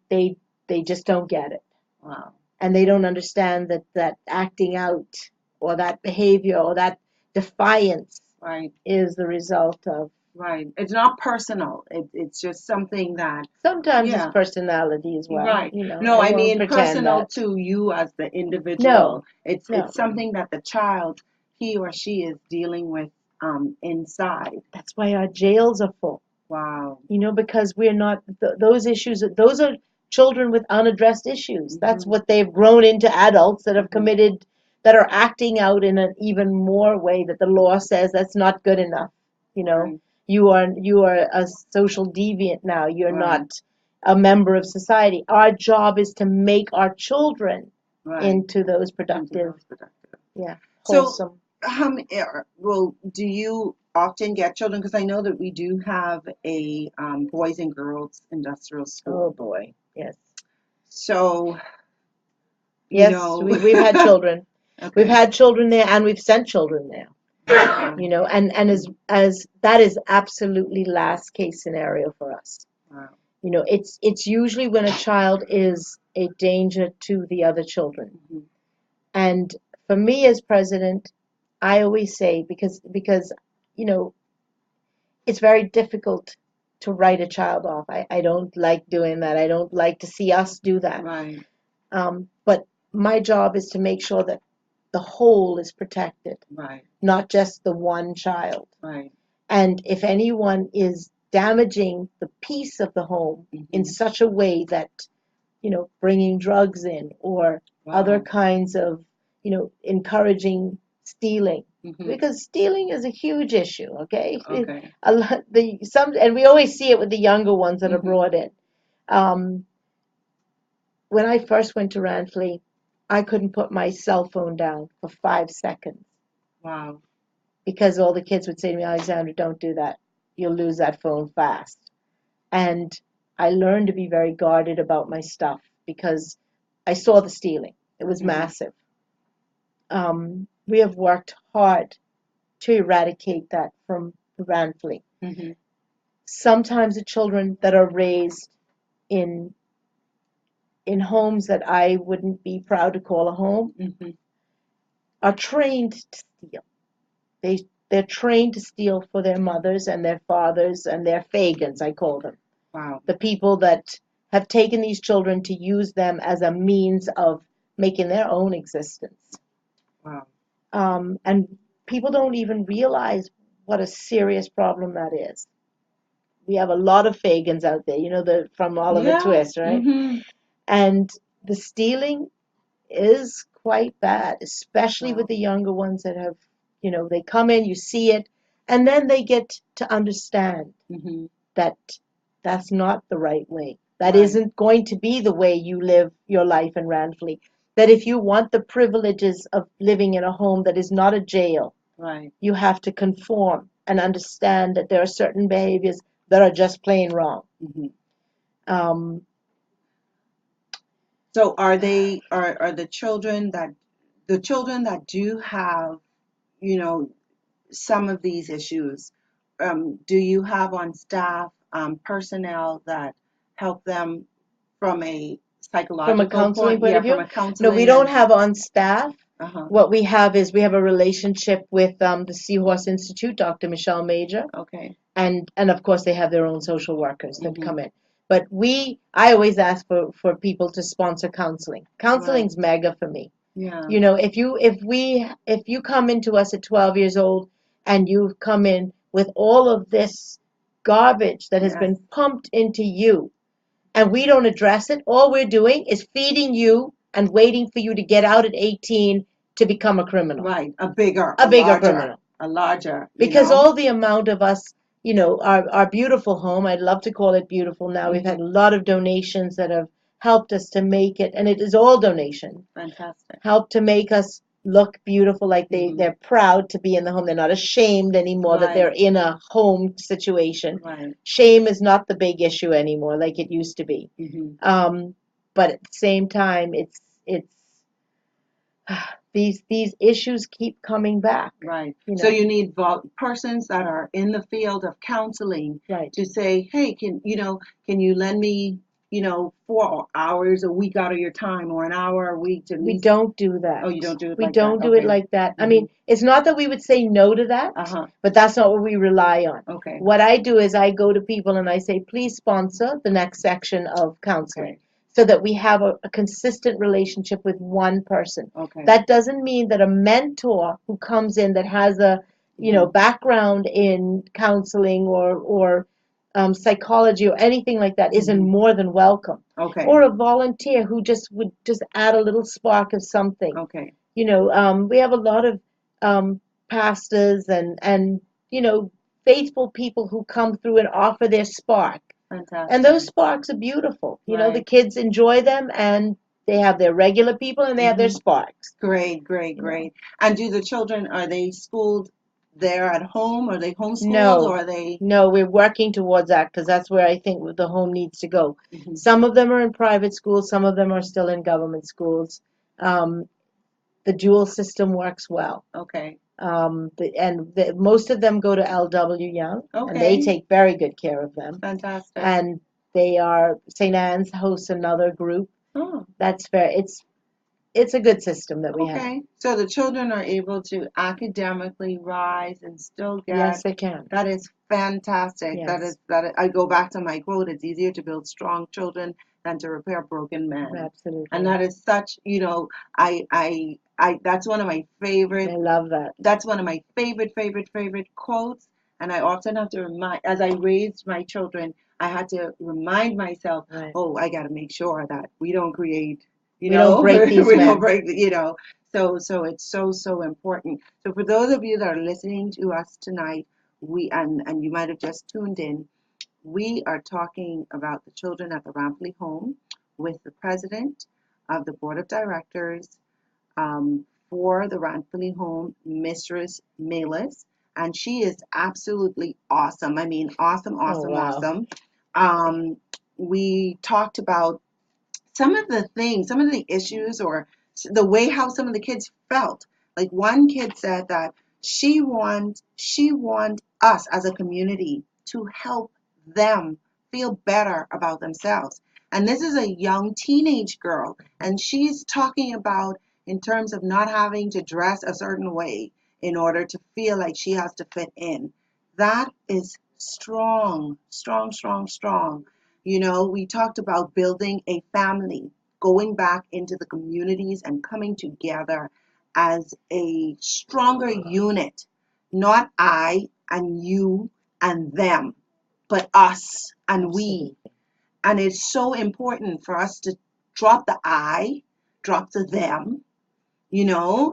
just don't get it. Wow. And they don't understand that acting out or that behavior or that defiance Right. is the result of. Right. It's not personal. It's just something that. Sometimes Yeah. it's personality as well. Right. No, I mean personal to you as the individual. No. It's something that the child, he or she, is dealing with inside. That's why our jails are full. Wow. Because we're not those issues. Those are children with unaddressed issues. That's what they've grown into adults that have committed, that are acting out in an even more way that the law says that's not good enough. Right. You are a social deviant now. You're Right. not a member of society. Our job is to make our children Right. into those productive, So, wholesome. do you often get children? Because I know that we do have a boys and girls industrial school. Oh boy, yes. So, Yes, we've had children. Okay. We've had children there, and we've sent children there. And as that is absolutely last case scenario for us. Wow. It's usually when a child is a danger to the other children. And for me as president, I always say because it's very difficult to write a child off. I don't like doing that. I don't like to see us do that. Right. But my job is to make sure that the whole is protected, Right. not just the one child. Right. And if anyone is damaging the peace of the home in such a way that, bringing drugs in or other kinds of, encouraging stealing, because stealing is a huge issue. Okay. Okay. And we always see it with the younger ones that are brought in. When I first went to Ranflea, I couldn't put my cell phone down for 5 seconds. Wow. Because all the kids would say to me, Alexandra, don't do that. You'll lose that phone fast. And I learned to be very guarded about my stuff because I saw the stealing. It was Mhm. massive. We have worked hard to eradicate that from Ranfleet. Mhm. Sometimes the children that are raised in homes that I wouldn't be proud to call a home Mhm. are trained to steal. They're trained to steal for their mothers and their fathers and their Fagans, I call them. Wow. The people that have taken these children to use them as a means of making their own existence. Wow. And people don't even realize what a serious problem that is. We have a lot of Fagans out there, from Oliver Yeah. Twist, right? Mhm. And the stealing is quite bad, especially Wow. with the younger ones that have, they come in, you see it, and then they get to understand Mhm. that that's not the right way. That Right. isn't going to be the way you live your life in Ranfleet. That if you want the privileges of living in a home that is not a jail, Right. you have to conform and understand that there are certain behaviors that are just plain wrong. Mhm. Um, So are the children that do have, you know, some of these issues, do you have on staff personnel that help them from a from a psychological counseling point? point Yeah, of from view, a no, we counseling don't and have on staff. uh-huh. What we have is we have a relationship with the Seahorse Institute, Dr. Michelle Major, Okay. and of course they have their own social workers that Mhm. come in. But I always ask for people to sponsor counseling. Right. Counseling's mega for me. Yeah. If you come into us at 12 years old and you've come in with all of this garbage that has Yes. been pumped into you, and we don't address it, all we're doing is feeding you and waiting for you to get out at 18 to become a criminal, Right. a bigger criminal. A larger, Because all the amount of us, our beautiful home, I'd love to call it beautiful now. We've had Mhm. a lot of donations that have helped us to make it, and it is all donation, Fantastic. help to make us look beautiful, like Mhm. they're proud to be in the home. They're not ashamed anymore that they're Right. in a home situation. Right. Shame is not the big issue anymore like it used to be. Mhm. But at the same time, it's these issues keep coming back. Right. You So know, you need persons that are in the field of counseling right? to say, hey, can you lend me, 4 hours a week out of your time or an hour a week to at We least. don't do that. Oh, you don't do it We like that. don't do it Okay. like that. I Mhm. mean, it's not that we would say no to that, Uh-huh. but that's not what we rely on. Okay. What I do is I go to people and I say, please sponsor the next section of counseling Okay. so that we have a consistent relationship with one person. Okay. That doesn't mean that a mentor who comes in that has a, Mhm. background in counseling or psychology or anything like that isn't Mhm. more than welcome. Okay. Or a volunteer who just would just add a little spark of something. Okay. We have a lot of pastors and faithful people who come through and offer their spark. And those Fantastic. sparks are beautiful. The Right. kids enjoy them and they have their regular people and they have their Mhm. sparks. Great, great, You know. great. And do the children, are they schooled there at home? Are they homeschooled or No, are they? no, we're working towards that because that's where I think the home needs to go. Mhm. Some of them are in private schools, some of them are still in government schools. Um, the dual system works well. Okay. Most of them go to LW Young, and they Okay. take very good care of them. Fantastic. And St. Anne's hosts another group. Oh, That's fair. It's a good system that we have. okay. So the children are able to academically rise and still Yes, get. they can. That is fantastic. Yes, I go back to my quote, it's easier to build strong children than to repair broken men. And absolutely. that is such, that's one of my favorite. I love that. That's one of my favorite quotes. And I often have to as I raised my children, I had to remind myself, Right. oh, I got to make sure that we don't create, We don't break these we don't men. break, so it's so important. So for those of you that are listening to us tonight, and you might have just tuned in, we are talking about the children at the Rampley home with the president of the board of directors for the Rampley home, Mistress Melis, and she is absolutely awesome. I mean, awesome, Oh, awesome, wow. awesome. Um, we talked about some of the things, some of the issues, or the way how some of the kids felt. Like one kid said that she want us as a community to help them feel better about themselves. And this is a young teenage girl, and she's talking about in terms of not having to dress a certain way in order to feel like she has to fit in. That is strong, strong, strong, strong. We talked about building a family, going back into the communities and coming together as a stronger unit. Not I and you and them, but us and we. Absolutely. And it's so important for us to drop the I, drop the them,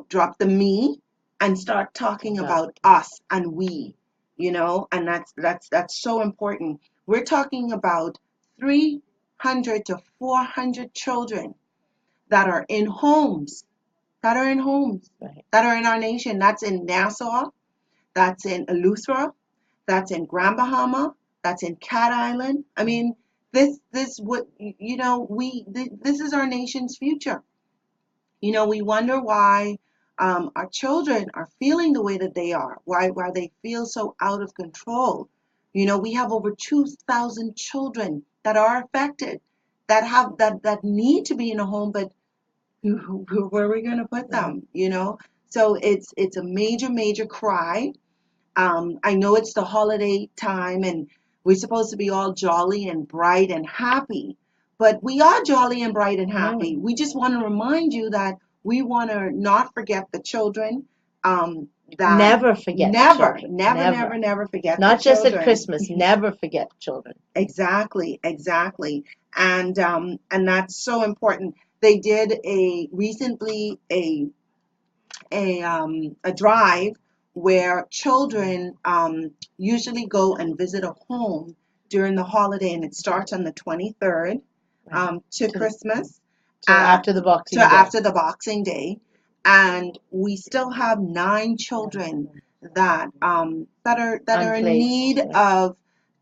drop the me, and start talking about us and we, and that's so important. We're talking about 300 to 400 children that are in homes, that are in homes, Right. that are in our nation. That's in Nassau, that's in Eleuthera, that's in Grand Bahama, that's in Cat Island. I mean, this what this is our nation's future. We wonder why our children are feeling the way that they are, why they feel so out of control. We have over 2,000 children that are affected, that need to be in a home, but where are we going to put them? So it's a major, major cry. I know it's the holiday time and we're supposed to be all jolly and bright and happy, but we are jolly and bright and happy. We just want to remind you that we want to not forget the children. That Never forget the never, children. never, never, never forget Not the just at children. Christmas. Never forget children. Exactly, exactly. And that's so important. They did recently a drive where children usually go and visit a home during the holiday, and it starts on the 23rd to Christmas, So after the Boxing to Day. after the Boxing Day, and we still have 9 children that are in Unplaced, need right. of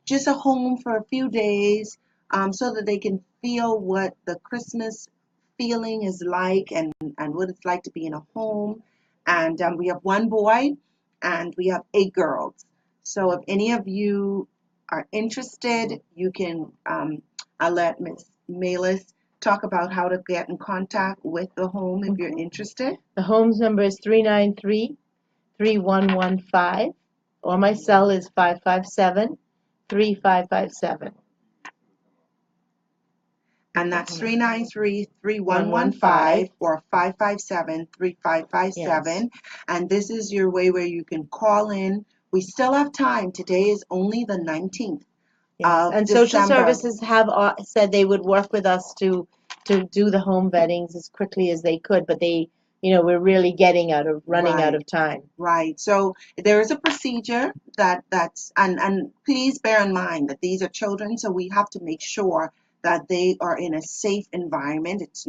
just a home for a few days, so that they can feel what the Christmas feeling is like, and what it's like to be in a home. And we have 1 boy and we have 8 girls. So if any of you are interested, you can, I'll let Miss Malis talk about how to get in contact with the home if you're interested. The home's number is 393-3115, or my cell is 557-3557. And that's 393-3115 or 557-3557. Yes. And this is your way where you can call in. We still have time. Today is only the 19th of And social December. services have said they would work with us to do the home vettings as quickly as they could, but we're really running out of time. Right. So there is a procedure and please bear in mind that these are children, so we have to make sure that they are in a safe environment. It's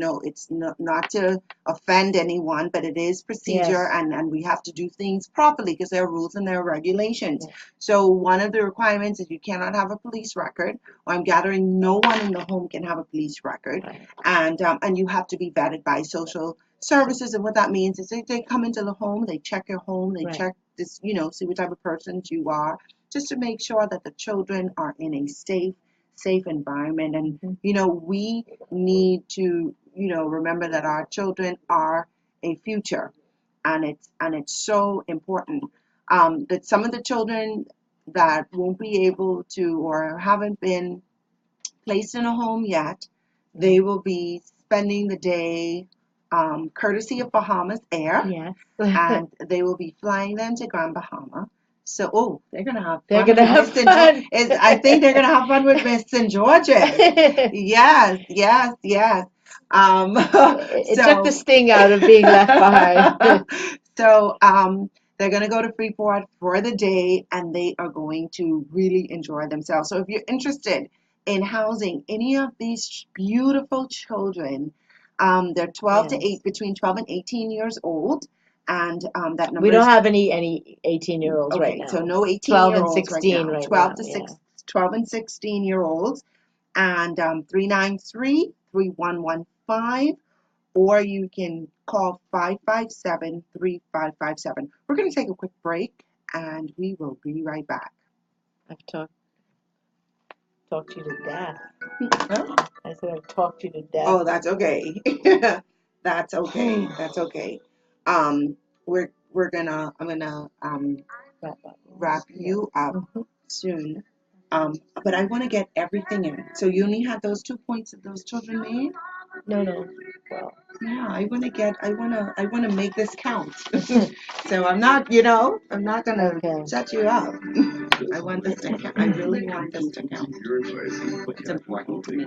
not to offend anyone, but it is procedure, Yes. and we have to do things properly because there are rules and there are regulations. Yes. So one of the requirements is you cannot have a police record, or I'm gathering no one in the home can have a police record, Right. and you have to be vetted by social services. And what that means is they come into the home, they check your home, they Right. check this, see what type of persons you are, just to make sure that the children are in a safe environment. And we need to remember that our children are a future, and it's so important that some of the children that won't be able to or haven't been placed in a home yet, they will be spending the day courtesy of Bahamas Air, Yes. and they will be flying them to Grand Bahama. So, they're gonna have They're fun gonna with have Miss St. fun. I think they're gonna have fun with Miss St. George's. Yes, yes, yes. It took So, the sting out of being left behind. so they're going to go to Freeport for the day, and they are going to really enjoy themselves. So if you're interested in housing any of these beautiful children, they're 12 to 8, between 12 and 18 years old, and that number We don't is have any 18-year-olds right okay. now. So no 12 and 18-year-olds right 16 now. right 12 now. to Yeah. 6, 12 and 16-year-olds. and 393-3115, or you can call 557-3557. We're going to take a quick break, and we will be right back. I've talked you to death. Huh? I said I've talked you to death. Oh, that's okay. That's okay. That's okay. Um, I'm gonna wrap you up soon. But I want to get everything in. So you only had those 2 points that those children made? No. Well, Yeah, I wanna make this count. So I'm not gonna okay. shut you up. I want this to count. I really want this to count. It's important to me.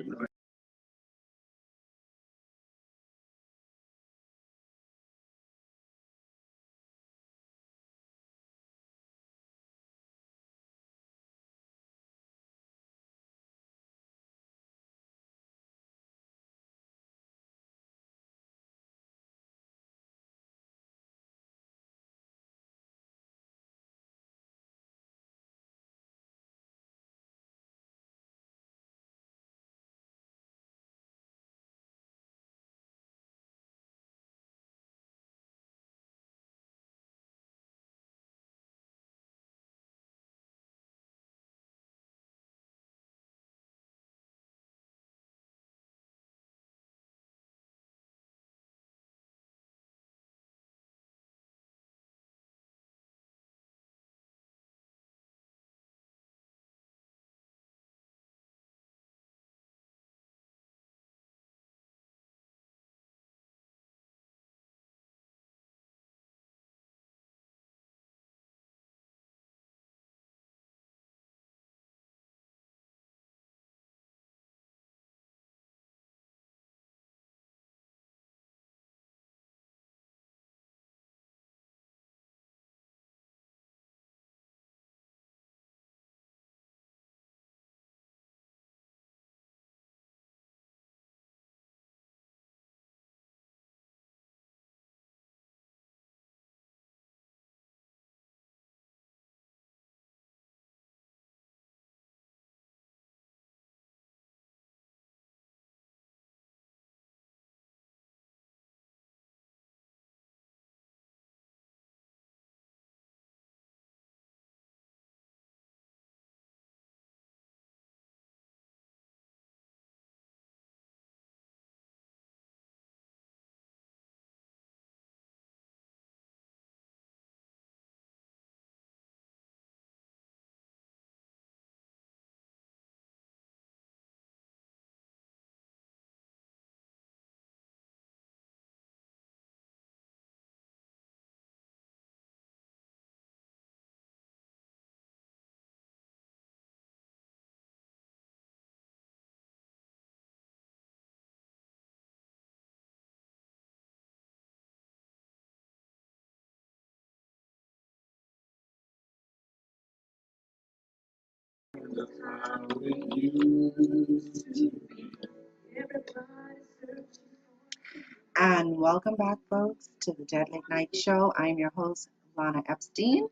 And welcome back, folks, to the Dead Late Night Show. I'm your host, Lana Epstein.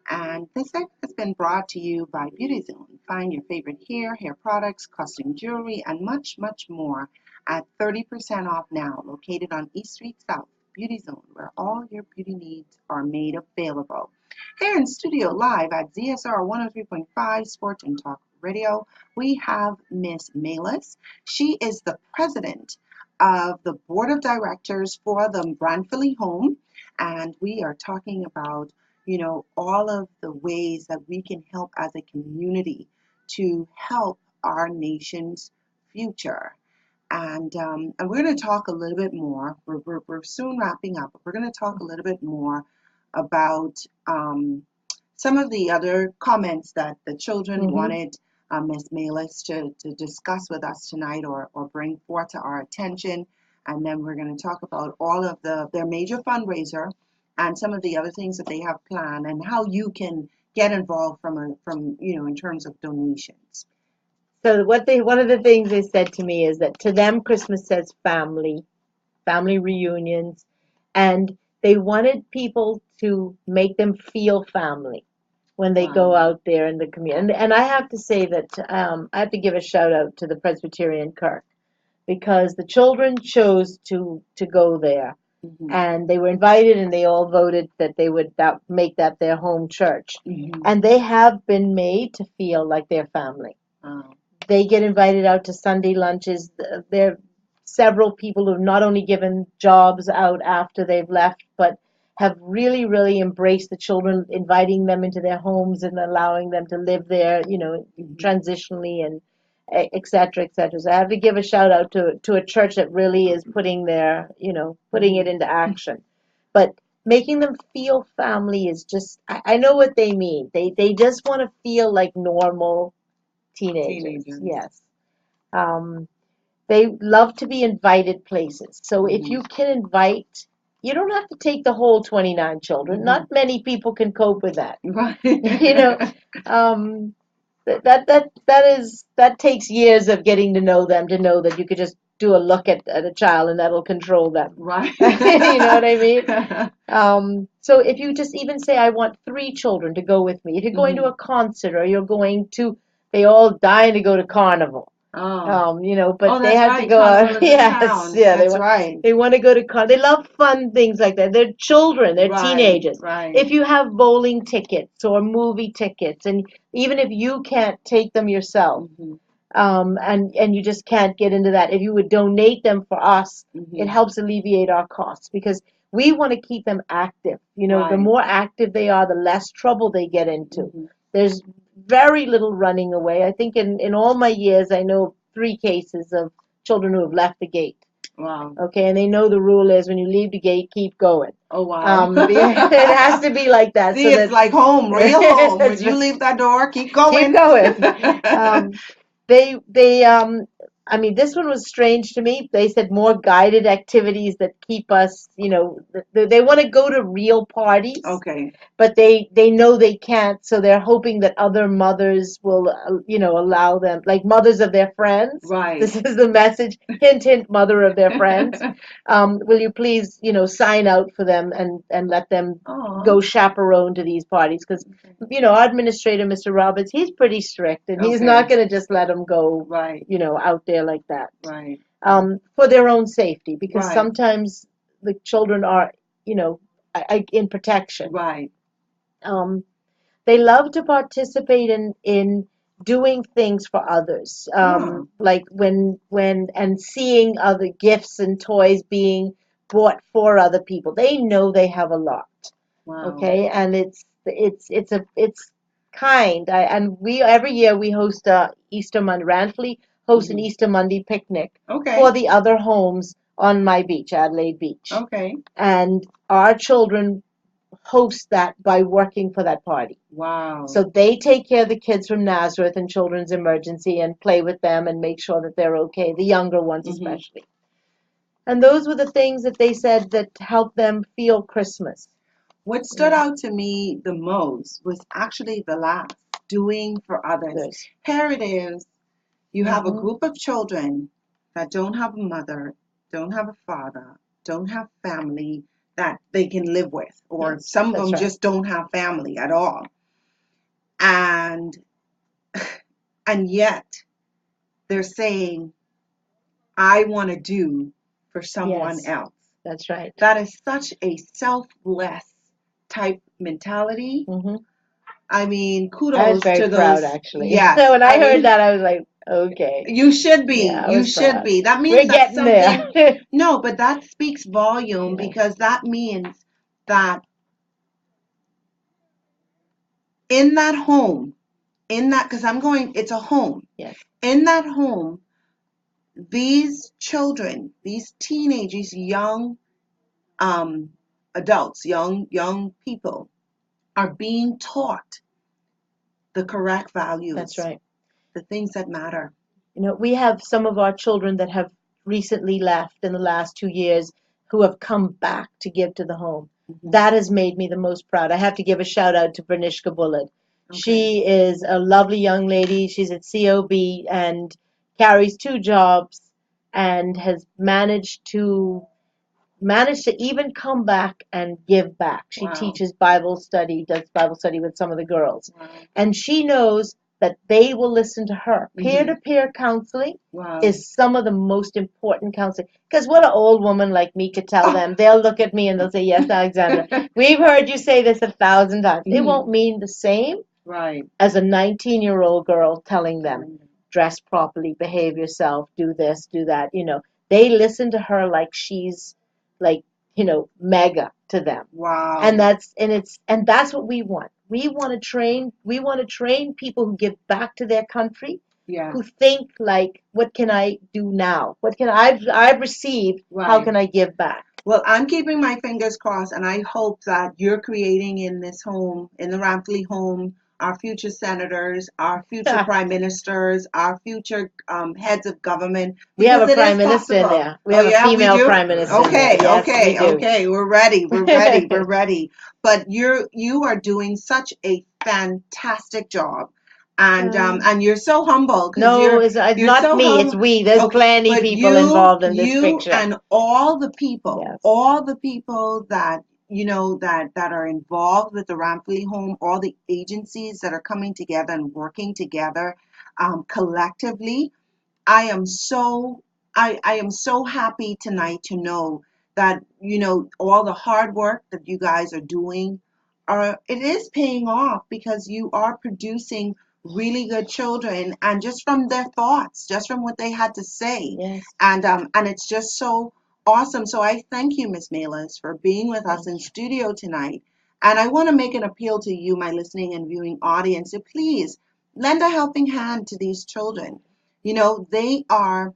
And this segment has been brought to you by Beauty Zone. Find your favorite hair products, costume jewelry, and much, much more at 30% off now. Located on East Street South, Beauty Zone, where all your beauty needs are made available. Here in studio live at ZSR 103.5 Sports and Talk Radio, we have Miss Malis. She is the president of the board of directors for the Brandfilly Home, and we are talking about all of the ways that we can help as a community to help our nation's future. And we're going to talk a little bit more. We're soon wrapping up, but we're going to talk a little bit more about some of the other comments that the children wanted Ms. Malis to discuss with us tonight or bring forth to our attention. And then we're going to talk about all of their major fundraiser and some of the other things that they have planned and how you can get involved from in terms of donations. So one of the things they said to me is that to them Christmas says family reunions, and they wanted people to make them feel family. when they go Wow. out there in the community. And I have to say that I have to give a shout out to the Presbyterian Kirk because the children chose to go there, Mhm. and they were invited, and they all voted that they would make that their home church. Mhm. And they have been made to feel like their family. Wow. They get invited out to Sunday lunches. There are several people who've not only given jobs out after they've left, but have really, really embraced the children, inviting them into their homes and allowing them to live there, Mhm. transitionally and et cetera, et cetera. So I have to give a shout out to a church that really is putting it into action. But making them feel family is just, I know what they mean. They just want to feel like normal teenagers. Teenagers. Yes. Um, they love to be invited places. So if Mhm. you can invite, you don't have to take the whole 29 children. Mhm. Not many people can cope with that. Right. Um, that takes years of getting to know them to know that you could just do a look at a child and that'll control them. Right. You know what I mean? So if you just even say, I want 3 children to go with me. If you're going to a concert or you're going to, they all dying to go to carnival. Oh. But Oh, they that's have to right. go Carnival out. is in Yes, town. yeah, That's right. they want to go to they love fun things like that. They're children, they're Right. teenagers. Right. If you have bowling tickets or movie tickets, and even if you can't take them yourself, Mhm. and you just can't get into that, if you would donate them for us, it Mhm. helps alleviate our costs because we want to keep them active. The Right. more active they are, the less trouble they get into. Mhm. There's very little running away. I think in all my years, I know 3 cases of children who have left the gate. Wow. Okay, and they know the rule is when you leave the gate, keep going. Oh, wow. It has to be like that. See, so it's that like home, real home. When it's you leave that door, keep keep going. going. Um, I mean, this one was strange to me. They said more guided activities that keep us, they want to go to real parties, Okay. but they know they can't, so they're hoping that other mothers will, allow them, like mothers of their friends. Right. This is the message. Hint, hint, mother of their friends. Will you please, sign out for them and let them Aw. go chaperone to these parties? Because, our administrator, Mr. Roberts, he's pretty strict, and he's Okay. not going to just let them go, Right. out there like that. Right. For their own safety, because Right. sometimes the children are, in protection. Right. Um, they love to participate in doing things for others, like and seeing other gifts and toys being bought for other people. They know they have a lot, Wow. okay, and it's kind. And we every year we host a Easter Monday. Ranfley hosts an Mhm. Easter Monday picnic Okay. for the other homes on my beach, Adelaide Beach, Okay. and our children host that by working for that party. Wow. So they take care of the kids from Nazareth and Children's Emergency and play with them and make sure that they're okay, the younger ones Mhm. especially. And those were the things that they said that helped them feel Christmas. What stood out to me the most was actually the last, doing for others. Others. Here it is. You have a Mhm. group of children that don't have a mother, don't have a father, don't have family that they can live with, or Yes, some of that's them right. just don't have family at all. And and yet they're saying, I want to do for someone Yes, else. that's right. That is such a selfless type mentality. Hmm. I mean, I was kudos very to proud, those. actually. Yes, When I I heard mean, that, I was like, okay. you should be. Yeah, I You was should proud. be. That means We're that's getting there. something. No, but that speaks volume Yes. because that means that in that home, because I'm going, it's a home. Yes. In that home, these children, these teenagers, young adults, young people, are being taught the correct values, That's right. the things that matter. We have some of our children that have recently left in the last 2 years who have come back to give to the home. Mhm. That has made me the most proud. I have to give a shout out to Vernishka Bullard. Okay. She is a lovely young lady. She's at COB and carries 2 jobs and has managed to managed to even come back and give back. She Wow. teaches Bible study, does Bible study with some of the girls. Wow. And she knows that they will listen to her. Mhm. Peer-to-peer counseling Wow. is some of the most important counseling. Because what an old woman like me could tell them, they'll look at me and they'll say, yes, Alexandra, we've heard you say this 1,000 times. It Mhm. won't mean the same Right. as a 19-year-old girl telling them, dress properly, behave yourself, do this, do that. They listen to her like she's like, mega to them. Wow. And that's what we want. We want to train people who give back to their country, Yeah. who think like, what can I do now? I've received, how Right. can I give back? Well, I'm keeping my fingers crossed, and I hope that you're creating in this home, in the Rampley home, our future senators, our future prime ministers, our future heads of government. We have a Because it prime is minister in possible. there. We Oh have a yeah, we female do. prime minister in there. Okay, Yes, okay, we do. okay. We're ready. We're ready. We're ready. But you are doing such a fantastic job, and you're so humble because No, it's you're not so me. It's humble. we. There's Okay, plenty but people involved in this you picture. and all the people, Yes. all the people that that are involved with the Rampley home, all the agencies that are coming together and working together collectively. I am so I am so happy tonight to know that all the hard work that you guys are doing it is paying off because you are producing really good children, and just from their thoughts, just from what they had to say. Yes. And it's just so awesome. So I thank you, Miss Malis, for being with us in studio tonight. And I want to make an appeal to you, my listening and viewing audience, to please lend a helping hand to these children. They are,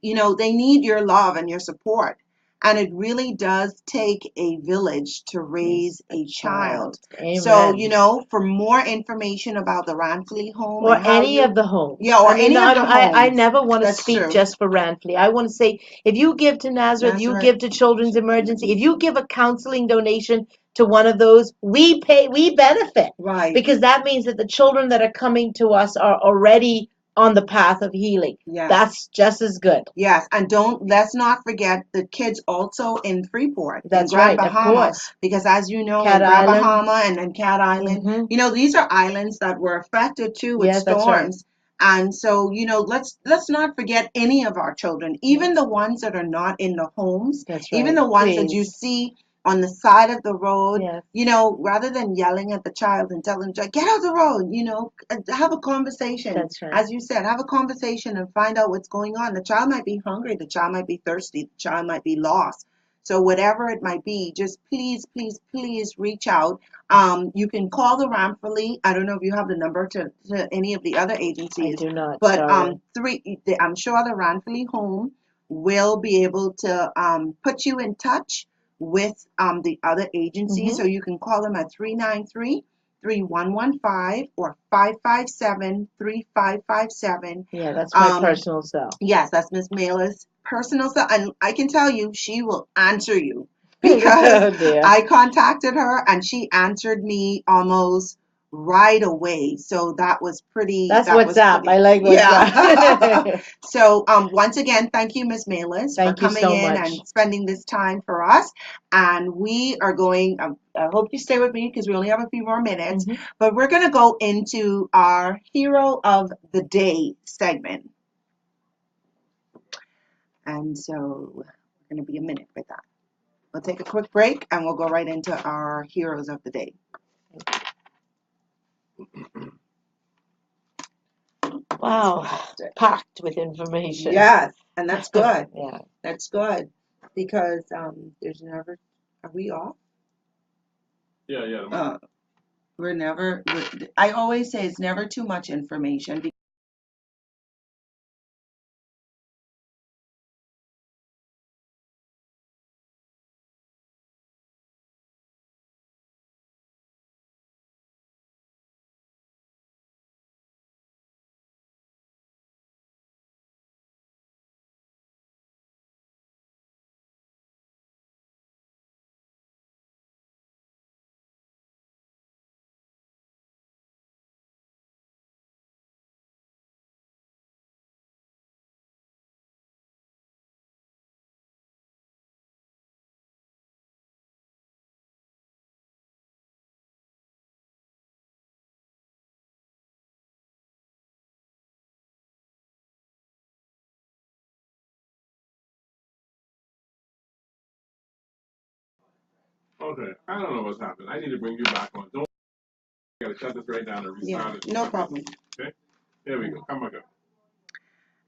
they need your love and your support. And it really does take a village to raise a child. Amen. So, for more information about the Ranfley home Or and how any of the homes. yeah, or any of the I homes. never want to That's speak true. just for Ranfley. I want to say, if you give to Nazareth, you Nazareth. give to Children's Emergency, if you give a counseling donation to one of those, we benefit. Right. Because that means that the children that are coming to us are already on the path of healing. Yes. That's just as good. Yes, and let's not forget the kids also in Freeport, That's in Grand right, of Bahama, course. because as you know, Cat in Grand Island. Bahama and Cat Island, Mhm. these are islands that were affected too with Yes, that's right. storms. And so, let's not forget any of our children, even the ones that are not in the homes, That's even right. the ones that you Please. see on the side of the road. Yes. Rather than yelling at the child and telling them, get out the road, have a conversation. That's right. As you said, have a conversation and find out what's going on. The child might be hungry, the child might be thirsty, the child might be lost. So whatever it might be, just please, please, please reach out. You can call the Ramfully. I don't know if you have the number to any of the other I agencies, do not. but Sorry. I'm sure the Ramfully home will be able to put you in touch with the other agencies. Mhm. So you can call them at 393-3115 or 557-3557. Yeah, that's my Um, personal cell. yes, that's Miss Mailer's personal cell. And I can tell you, she will answer you because Oh dear. I contacted her and she answered me almost right away. So that was pretty. That's That was WhatsApp. pretty. I like Yeah. WhatsApp. So once again, thank you, Miss Malis, for Thank you coming so in much. and spending this time for us. And we are going. I hope you stay with me because we only have a few more minutes. Mhm. But we're going to go into our Hero of the Day segment. And so we're going to be a minute with that. We'll take a quick break and we'll go right into our Heroes of the Day. Wow, Fantastic. packed with information. Yes, and that's good. Yeah. That's good because there's never. Are we off? Yeah. We're never. I always say it's never too much information. Okay, I don't know what's happened. I need to bring you back on. Don't. I gotta shut this right down and restart it. No problem. Okay, there we go. Come on, go.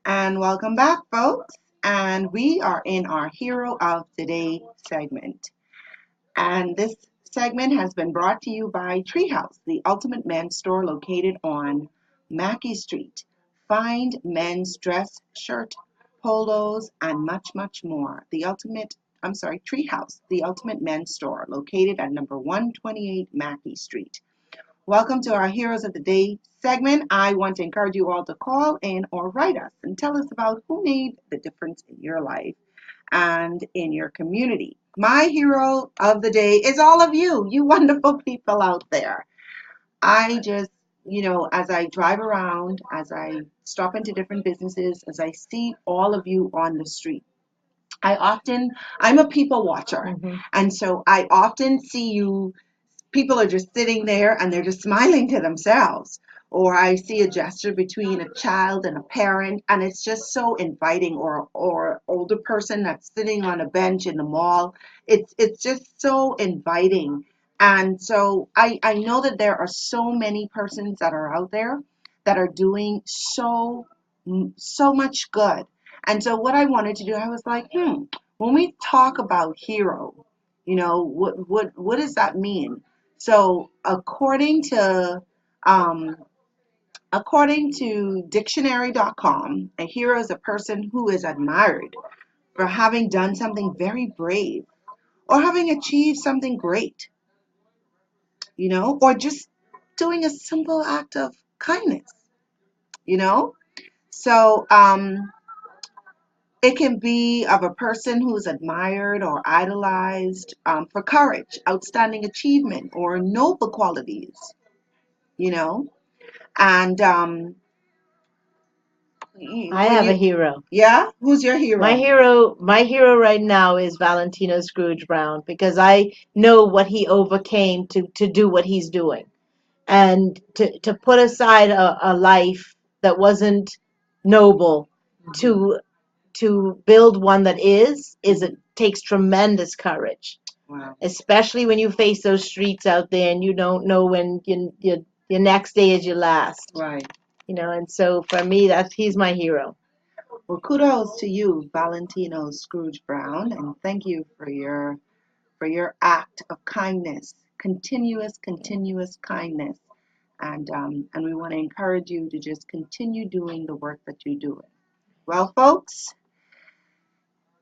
And welcome back, folks. And we are in our Hero of the Day segment. And this segment has been brought to you by Treehouse, the ultimate men's store located on Mackey Street. Find men's dress, shirt, polos, and much, much more. Treehouse, the ultimate men's store located at number 128 Mackey Street. Welcome to our Heroes of the Day segment. I want to encourage you all to call in or write us and tell us about who made the difference in your life and in your community. My hero of the day is all of you, you wonderful people out there. I just, as I drive around, as I stop into different businesses, as I see all of you on the street, I'm a people watcher. And so I often see you, people are just sitting there and they're just smiling to themselves. Or I see a gesture between a child and a parent, and it's just so inviting. Or older person that's sitting on a bench in the mall. It's just so inviting. And so I know that there are so many persons that are out there that are doing so much good. And so what I wanted to do, I was like, when we talk about hero, what does that mean? So according to dictionary.com, a hero is a person who is admired for having done something very brave or having achieved something great, or just doing a simple act of kindness, you know? So it can be of a person who's admired or idolized for courage, outstanding achievement, or noble qualities, you know? And I have a hero. yeah, who's your hero? My hero right now is Valentino Scrooge Brown because I know what he overcame to do what he's doing. And to put aside a life that wasn't noble to build one that is it takes tremendous courage, Wow. especially when you face those streets out there and you don't know when your next day is your last. Right. And so for me, he's my hero. Well, kudos to you, Valentino Scrooge Brown, and thank you for your act of kindness, continuous kindness, and we want to encourage you to just continue doing the work that you're doing. Well, folks,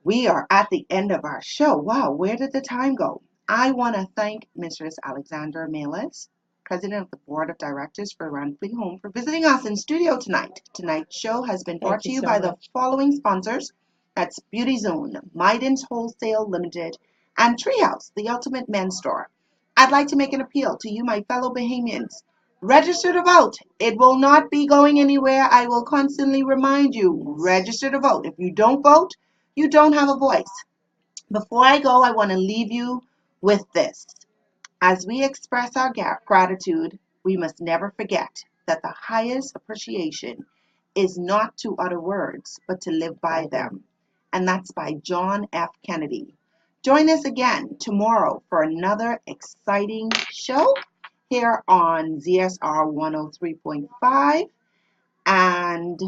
we are at the end of our show. Wow, where did the time go? I want to thank Mrs. Alexandra Melis, President of the Board of Directors for Ranfley Home, for visiting us in studio tonight. Tonight's show has been brought to you by the following sponsors. That's Beauty Zone, Mydens Wholesale Limited, and Treehouse, the ultimate men's store. I'd like to make an appeal to you, my fellow Bahamians. Register to vote. It will not be going anywhere. I will constantly remind you, register to vote. If you don't vote, you don't have a voice. Before I go, I want to leave you with this. As we express our gratitude, we must never forget that the highest appreciation is not to utter words, but to live by them. And that's by John F. Kennedy. Join us again tomorrow for another exciting show here on ZSR 103.5. And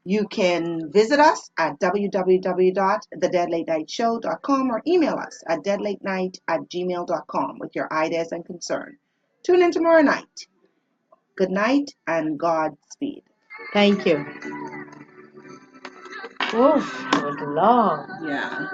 you can visit us at www.thedeadlatenightshow.com or email us at deadlatenight@gmail.com with your ideas and concern. Tune in tomorrow night. Good night and Godspeed. Thank you. Oof, it was long. Yeah.